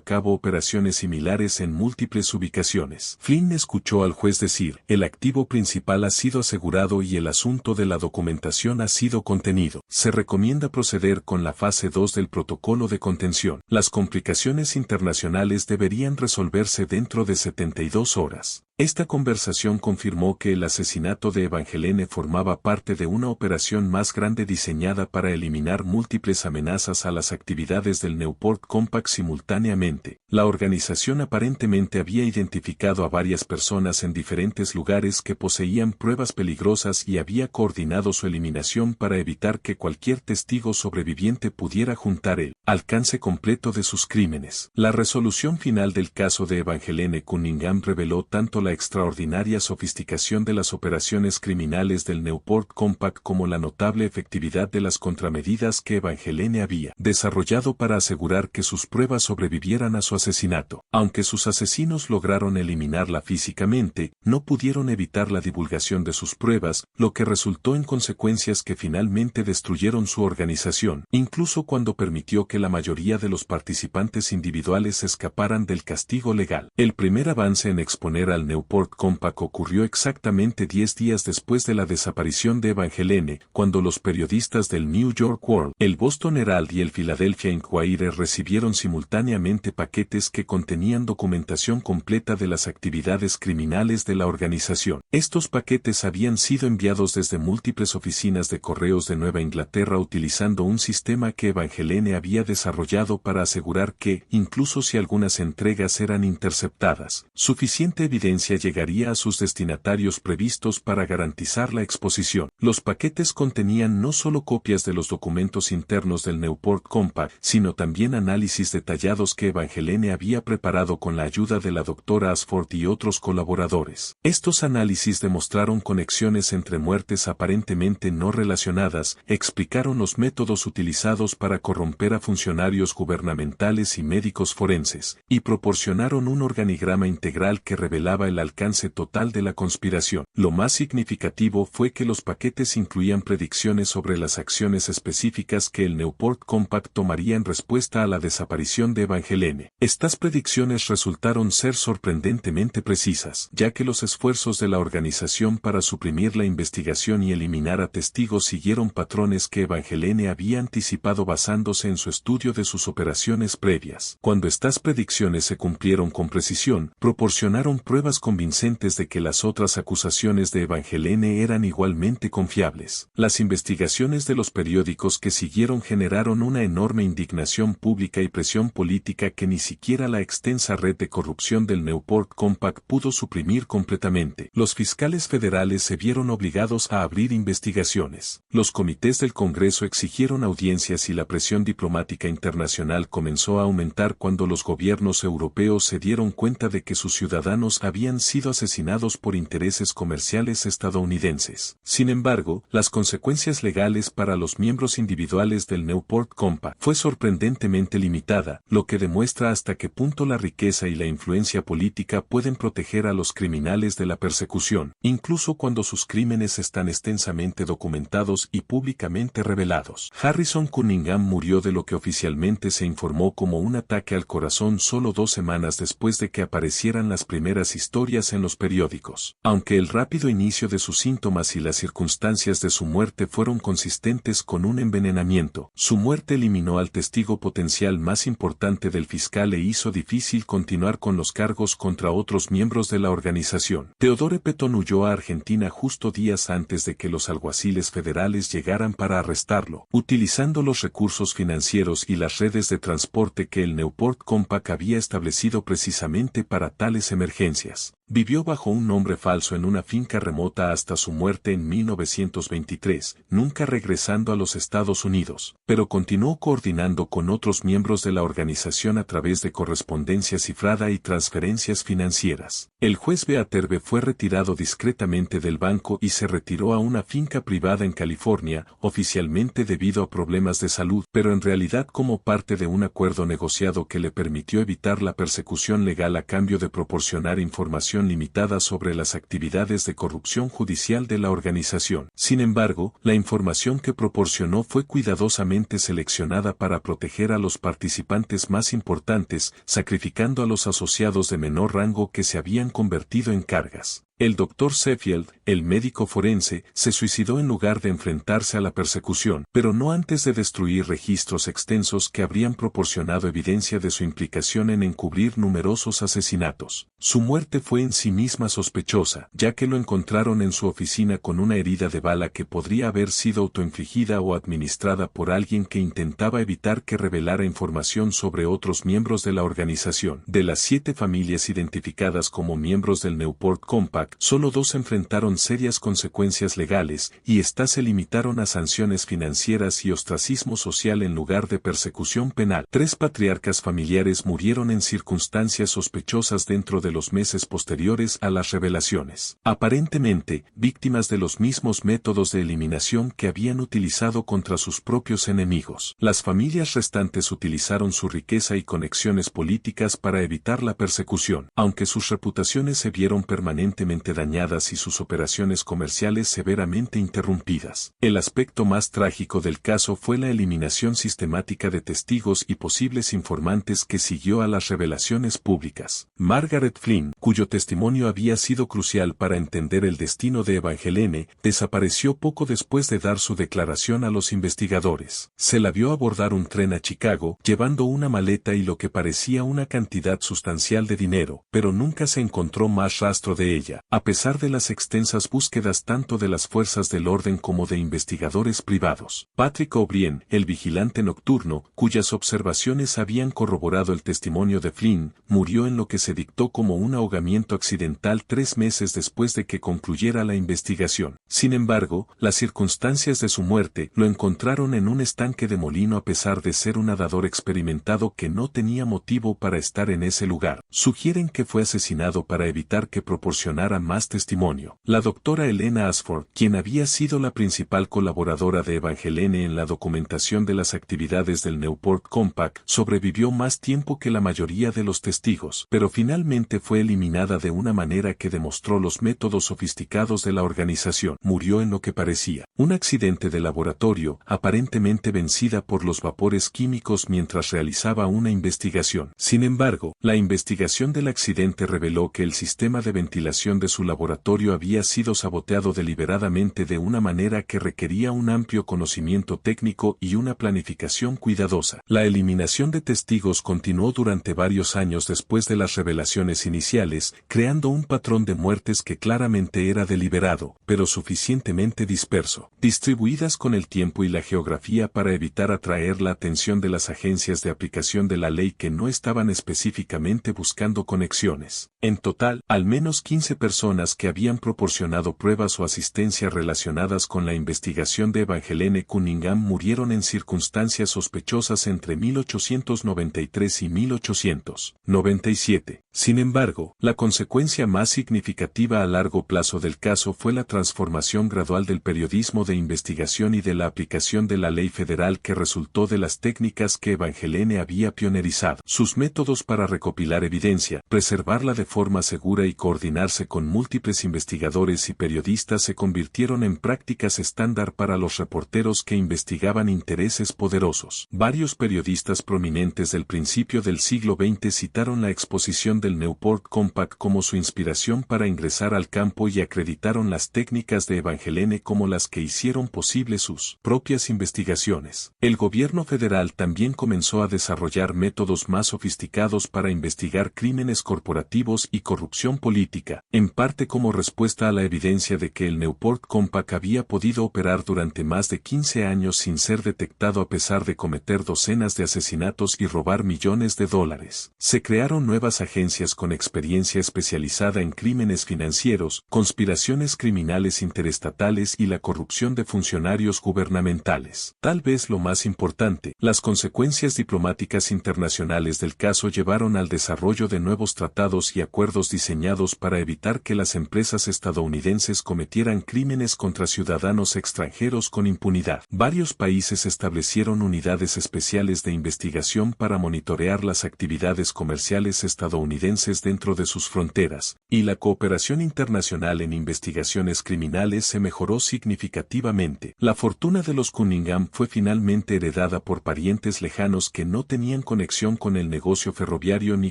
cabo operaciones similares en múltiples ubicaciones. Flynn escuchó al juez decir, el activo principal ha sido asegurado y el asunto de la documentación ha sido contenido. Se recomienda proceder con la fase 2 del protocolo de contención. Las complicaciones internacionales deberían resolverse dentro de 72 horas. Esta conversación confirmó que el asesinato de Evangeline formaba parte de una operación más grande diseñada para eliminar múltiples amenazas a las actividades del Newport Compact simultáneamente. La organización aparentemente había identificado a varias personas en diferentes lugares que poseían pruebas peligrosas y había coordinado su eliminación para evitar que cualquier testigo sobreviviente pudiera juntar el alcance completo de sus crímenes. La resolución final del caso de Evangeline Cunningham reveló tanto la extraordinaria sofisticación de las operaciones criminales del Newport Compact como la notable efectividad de las contramedidas que Evangeline había desarrollado para asegurar que sus pruebas sobrevivieran a su asesinato. Aunque sus asesinos lograron eliminarla físicamente, no pudieron evitar la divulgación de sus pruebas, lo que resultó en consecuencias que finalmente destruyeron su organización, incluso cuando permitió que la mayoría de los participantes individuales escaparan del castigo legal. El primer avance en exponer al Newport Compact ocurrió exactamente 10 días después de la desaparición de Evangeline, cuando los periodistas del New York World, el Boston Herald y el Philadelphia Inquirer recibieron simultáneamente paquetes que contenían documentación completa de las actividades criminales de la organización. Estos paquetes habían sido enviados desde múltiples oficinas de correos de Nueva Inglaterra utilizando un sistema que Evangeline había desarrollado para asegurar que, incluso si algunas entregas eran interceptadas, suficiente evidencia llegaría a sus destinatarios previstos para garantizar la exposición. Los paquetes contenían no solo copias de los documentos internos del Newport Compact, sino también análisis detallados que Evangeline había preparado con la ayuda de la doctora Ashford y otros colaboradores. Estos análisis demostraron conexiones entre muertes aparentemente no relacionadas, explicaron los métodos utilizados para corromper a funcionarios gubernamentales y médicos forenses, y proporcionaron un organigrama integral que revelaba el alcance total de la conspiración. Lo más significativo fue que los paquetes incluían predicciones sobre las acciones específicas que el Newport Compact tomaría en respuesta a la desaparición de Evangeline. Estas predicciones resultaron ser sorprendentemente precisas, ya que los esfuerzos de la organización para suprimir la investigación y eliminar a testigos siguieron patrones que Evangeline había anticipado basándose en su estudio de sus operaciones previas. Cuando estas predicciones se cumplieron con precisión, proporcionaron pruebas convincentes de que las otras acusaciones de Evangeline eran igualmente confiables. Las investigaciones de los periódicos que siguieron generaron una enorme indignación pública y presión política que ni siquiera la extensa red de corrupción del Newport Compact pudo suprimir completamente. Los fiscales federales se vieron obligados a abrir investigaciones. Los comités del Congreso exigieron audiencias y la presión diplomática internacional comenzó a aumentar cuando los gobiernos europeos se dieron cuenta de que sus ciudadanos habían sido asesinados por intereses comerciales estadounidenses. Sin embargo, las consecuencias legales para los miembros individuales del Newport Compact fue sorprendentemente limitada, lo que demuestra hasta qué punto la riqueza y la influencia política pueden proteger a los criminales de la persecución, incluso cuando sus crímenes están extensamente documentados y públicamente revelados. Harrison Cunningham murió de lo que oficialmente se informó como un ataque al corazón solo 2 semanas después de que aparecieran las primeras historias en los periódicos. Aunque el rápido inicio de sus síntomas y las circunstancias de su muerte fueron consistentes con un envenenamiento, su muerte eliminó al testigo potencial más importante del fiscal e hizo difícil continuar con los cargos contra otros miembros de la organización. Theodore Patton huyó a Argentina justo días antes de que los alguaciles federales llegaran para arrestarlo, utilizando los recursos financieros y las redes de transporte que el Newport Compact había establecido precisamente para tales emergencias. Vivió bajo un nombre falso en una finca remota hasta su muerte en 1923, nunca regresando a los Estados Unidos, pero continuó coordinando con otros miembros de la organización a través de correspondencia cifrada y transferencias financieras. El juez Beaterbe fue retirado discretamente del banco y se retiró a una finca privada en California, oficialmente debido a problemas de salud, pero en realidad como parte de un acuerdo negociado que le permitió evitar la persecución legal a cambio de proporcionar información limitada sobre las actividades de corrupción judicial de la organización. Sin embargo, la información que proporcionó fue cuidadosamente seleccionada para proteger a los participantes más importantes, sacrificando a los asociados de menor rango que se habían convertido en cargas. El Dr. Sheffield, el médico forense, se suicidó en lugar de enfrentarse a la persecución, pero no antes de destruir registros extensos que habrían proporcionado evidencia de su implicación en encubrir numerosos asesinatos. Su muerte fue en sí misma sospechosa, ya que lo encontraron en su oficina con una herida de bala que podría haber sido autoinfligida o administrada por alguien que intentaba evitar que revelara información sobre otros miembros de la organización. De las 7 familias identificadas como miembros del Newport Compact, solo 2 enfrentaron serias consecuencias legales, y estas se limitaron a sanciones financieras y ostracismo social en lugar de persecución penal. 3 patriarcas familiares murieron en circunstancias sospechosas dentro de los meses posteriores a las revelaciones, aparentemente víctimas de los mismos métodos de eliminación que habían utilizado contra sus propios enemigos. Las familias restantes utilizaron su riqueza y conexiones políticas para evitar la persecución, aunque sus reputaciones se vieron permanentemente dañadas y sus operaciones comerciales severamente interrumpidas. El aspecto más trágico del caso fue la eliminación sistemática de testigos y posibles informantes que siguió a las revelaciones públicas. Margaret Flynn, cuyo testimonio había sido crucial para entender el destino de Evangeline, desapareció poco después de dar su declaración a los investigadores. Se la vio abordar un tren a Chicago, llevando una maleta y lo que parecía una cantidad sustancial de dinero, pero nunca se encontró más rastro de ella, a pesar de las extensas búsquedas tanto de las fuerzas del orden como de investigadores privados. Patrick O'Brien, el vigilante nocturno, cuyas observaciones habían corroborado el testimonio de Flynn, murió en lo que se dictó como un ahogamiento accidental 3 meses después de que concluyera la investigación. Sin embargo, las circunstancias de su muerte lo encontraron en un estanque de molino a pesar de ser un nadador experimentado que no tenía motivo para estar en ese lugar. Sugieren que fue asesinado para evitar que proporcionara más testimonio. La doctora Elena Ashford, quien había sido la principal colaboradora de Evangeline en la documentación de las actividades del Newport Compact, sobrevivió más tiempo que la mayoría de los testigos, pero finalmente fue eliminada de una manera que demostró los métodos sofisticados de la organización. Murió en lo que parecía un accidente de laboratorio, aparentemente vencida por los vapores químicos mientras realizaba una investigación. Sin embargo, la investigación del accidente reveló que el sistema de ventilación de su laboratorio había sido saboteado deliberadamente de una manera que requería un amplio conocimiento técnico y una planificación cuidadosa. La eliminación de testigos continuó durante varios años después de las revelaciones iniciales, creando un patrón de muertes que claramente era deliberado, pero suficientemente disperso, distribuidas con el tiempo y la geografía para evitar atraer la atención de las agencias de aplicación de la ley que no estaban específicamente buscando conexiones. En total, al menos 15 personas que habían proporcionado pruebas o asistencia relacionadas con la investigación de Evangeline Cunningham murieron en circunstancias sospechosas entre 1893 y 1897. Sin embargo, la consecuencia más significativa a largo plazo del caso fue la transformación gradual del periodismo de investigación y de la aplicación de la ley federal que resultó de las técnicas que Evangeline había pionerizado. Sus métodos para recopilar evidencia, preservarla de forma segura y coordinarse con múltiples investigadores y periodistas se convirtieron en prácticas estándar para los reporteros que investigaban intereses poderosos. Varios periodistas prominentes del principio del siglo XX citaron la exposición del Newport Compact como su inspiración para ingresar al campo y acreditaron las técnicas de Evangeline como las que hicieron posible sus propias investigaciones. El gobierno federal también comenzó a desarrollar métodos más sofisticados para investigar crímenes corporativos y corrupción política, en parte como respuesta a la evidencia de que el Newport Compact había podido operar durante más de 15 años sin ser detectado a pesar de cometer docenas de asesinatos y robar millones de dólares. Se crearon nuevas agencias con experiencia especializada en crímenes financieros, conspiraciones criminales interestatales y la corrupción de funcionarios gubernamentales. Tal vez lo más importante, las consecuencias diplomáticas internacionales del caso llevaron al desarrollo de nuevos tratados y acuerdos diseñados para evitar que las empresas estadounidenses cometieran crímenes contra ciudadanos extranjeros con impunidad. Varios países establecieron unidades especiales de investigación para monitorear las actividades comerciales estadounidenses dentro de sus fronteras, y la cooperación internacional en investigaciones criminales se mejoró significativamente. La fortuna de los Cunningham fue finalmente heredada por parientes lejanos que no tenían conexión con el negocio ferroviario ni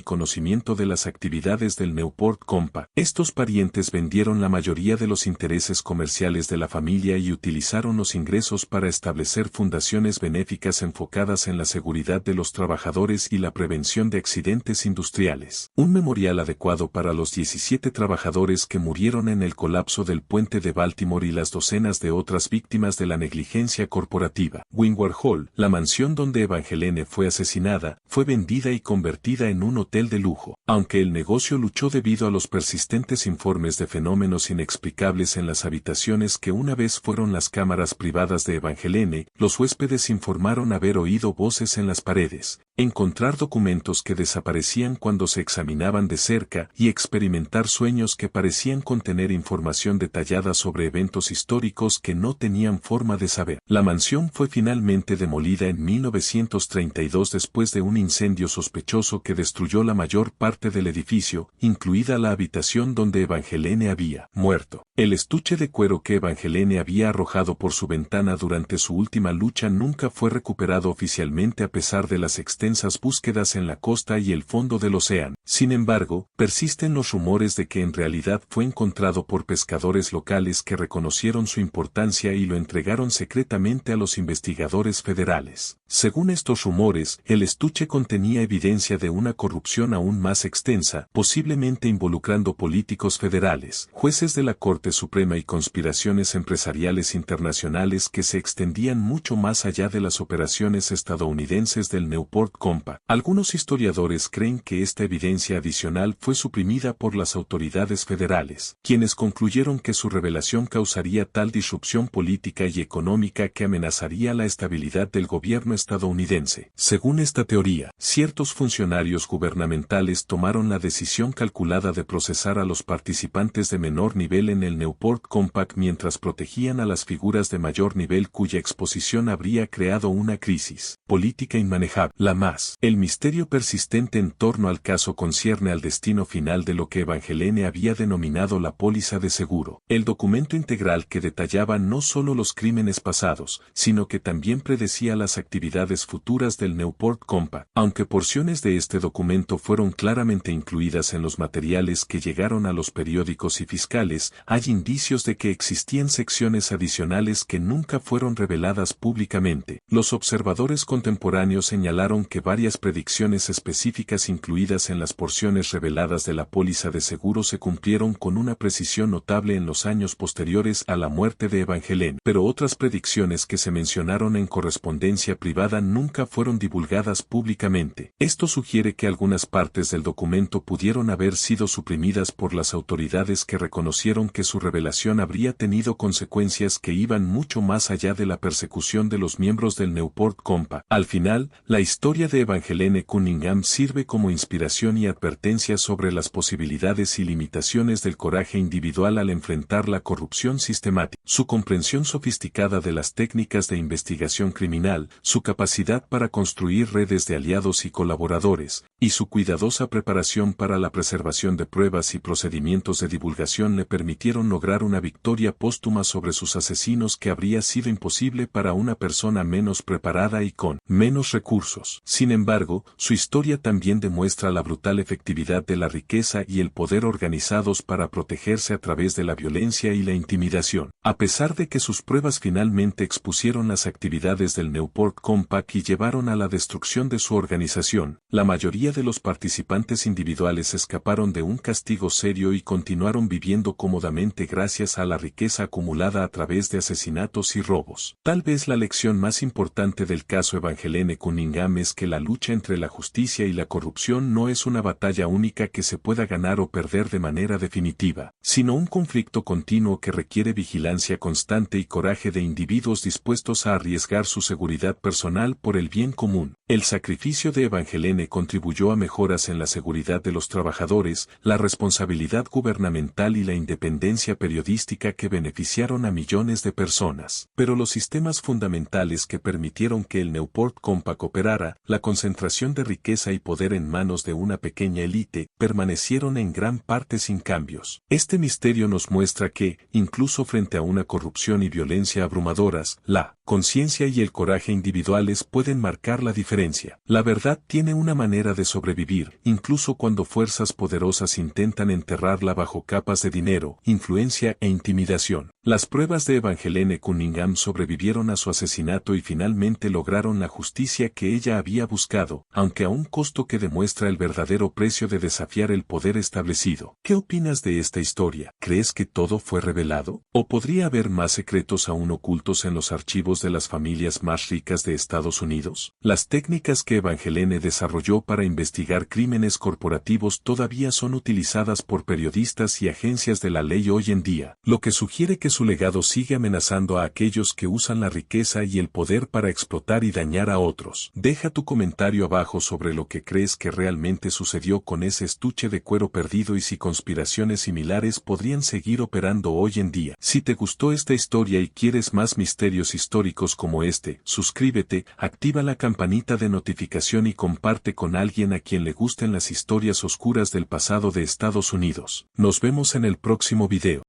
conocimiento de las actividades del Newport Compact. Estos parientes parientes vendieron la mayoría de los intereses comerciales de la familia y utilizaron los ingresos para establecer fundaciones benéficas enfocadas en la seguridad de los trabajadores y la prevención de accidentes industriales. Un memorial adecuado para los 17 trabajadores que murieron en el colapso del puente de Baltimore y las docenas de otras víctimas de la negligencia corporativa. Windward Hall, la mansión donde Evangeline fue asesinada, fue vendida y convertida en un hotel de lujo. Aunque el negocio luchó debido a los persistentes informes de fenómenos inexplicables en las habitaciones que una vez fueron las cámaras privadas de Evangeline, los huéspedes informaron haber oído voces en las paredes, encontrar documentos que desaparecían cuando se examinaban de cerca y experimentar sueños que parecían contener información detallada sobre eventos históricos que no tenían forma de saber. La mansión fue finalmente demolida en 1932 después de un incendio sospechoso que destruyó la mayor parte del edificio, incluida la habitación donde Evangeline había muerto. El estuche de cuero que Evangeline había arrojado por su ventana durante su última lucha nunca fue recuperado oficialmente a pesar de las extensas búsquedas en la costa y el fondo del océano. Sin embargo, persisten los rumores de que en realidad fue encontrado por pescadores locales que reconocieron su importancia y lo entregaron secretamente a los investigadores federales. Según estos rumores, el estuche contenía evidencia de una corrupción aún más extensa, posiblemente involucrando políticos federales, jueces de la Corte Suprema y conspiraciones empresariales internacionales que se extendían mucho más allá de las operaciones estadounidenses del Newport Compact. Algunos historiadores creen que esta evidencia adicional fue suprimida por las autoridades federales, quienes concluyeron que su revelación causaría tal disrupción política y económica que amenazaría la estabilidad del gobierno estadounidense. Según esta teoría, ciertos funcionarios gubernamentales tomaron la decisión calculada de procesar a los participantes de menor nivel en el Newport Compact mientras protegían a las figuras de mayor nivel cuya exposición habría creado una crisis política inmanejable. La más. El misterio persistente en torno al caso concierne al destino final de lo que Evangeline había denominado la póliza de seguro. El documento integral que detallaba no solo los crímenes pasados, sino que también predecía las actividades futuras del Newport Compact. Aunque porciones de este documento fueron claramente incluidas en los materiales que llegaron a los periódicos y fiscales, hay indicios de que existían secciones adicionales que nunca fueron reveladas públicamente. Los observadores contemporáneos señalaron que varias predicciones específicas incluidas en las porciones reveladas de la póliza de seguro se cumplieron con una precisión notable en los años posteriores a la muerte de Evangeline, pero otras predicciones que se mencionaron en correspondencia privada nunca fueron divulgadas públicamente. Esto sugiere que algunas partes del documento pudieron haber sido suprimidas por las autoridades que reconocieron que su revelación habría tenido consecuencias que iban mucho más allá de la persecución de los miembros del Newport Compact. Al final, la historia de Evangeline Cunningham sirve como inspiración y advertencia sobre las posibilidades y limitaciones del coraje individual al enfrentar la corrupción sistemática. Su comprensión sofisticada de las técnicas de investigación criminal, su capacidad para construir redes de aliados y colaboradores, y su cuidadosa preparación para la preservación de pruebas y procedimientos de divulgación le permitieron lograr una victoria póstuma sobre sus asesinos que habría sido imposible para una persona menos preparada y con menos recursos. Sin embargo, su historia también demuestra la brutal efectividad de la riqueza y el poder organizados para protegerse a través de la violencia y la intimidación. A pesar de que sus pruebas finalmente expusieron las actividades del Newport Compact y llevaron a la destrucción de su organización, la mayoría de los participantes individuales escaparon de un castigo serio y continuaron viviendo cómodamente gracias a la riqueza acumulada a través de asesinatos y robos. Tal vez la lección más importante del caso Evangeline Cunningham es que la lucha entre la justicia y la corrupción no es una batalla única que se pueda ganar o perder de manera definitiva, sino un conflicto continuo que requiere vigilancia constante y coraje de individuos dispuestos a arriesgar su seguridad personal por el bien común. El sacrificio de Evangeline contribuyó a mejoras en la seguridad de los trabajadores, la responsabilidad gubernamental y la independencia periodística que beneficiaron a millones de personas. Pero los sistemas fundamentales que permitieron que el Newport Compact operara, la concentración de riqueza y poder en manos de una pequeña élite, permanecieron en gran parte sin cambios. Este misterio nos muestra que, incluso frente a una corrupción y violencia abrumadoras, la conciencia y el coraje individuales pueden marcar la diferencia. La verdad tiene una manera de de sobrevivir, incluso cuando fuerzas poderosas intentan enterrarla bajo capas de dinero, influencia e intimidación. Las pruebas de Evangeline Cunningham sobrevivieron a su asesinato y finalmente lograron la justicia que ella había buscado, aunque a un costo que demuestra el verdadero precio de desafiar el poder establecido. ¿Qué opinas de esta historia? ¿Crees que todo fue revelado? ¿O podría haber más secretos aún ocultos en los archivos de las familias más ricas de Estados Unidos? Las técnicas que Evangeline desarrolló para investigar crímenes corporativos todavía son utilizadas por periodistas y agencias de la ley hoy en día, lo que sugiere que su legado sigue amenazando a aquellos que usan la riqueza y el poder para explotar y dañar a otros. Deja tu comentario abajo sobre lo que crees que realmente sucedió con ese estuche de cuero perdido y si conspiraciones similares podrían seguir operando hoy en día. Si te gustó esta historia y quieres más misterios históricos como este, suscríbete, activa la campanita de notificación y comparte con alguien a quien le gusten las historias oscuras del pasado de Estados Unidos. Nos vemos en el próximo video.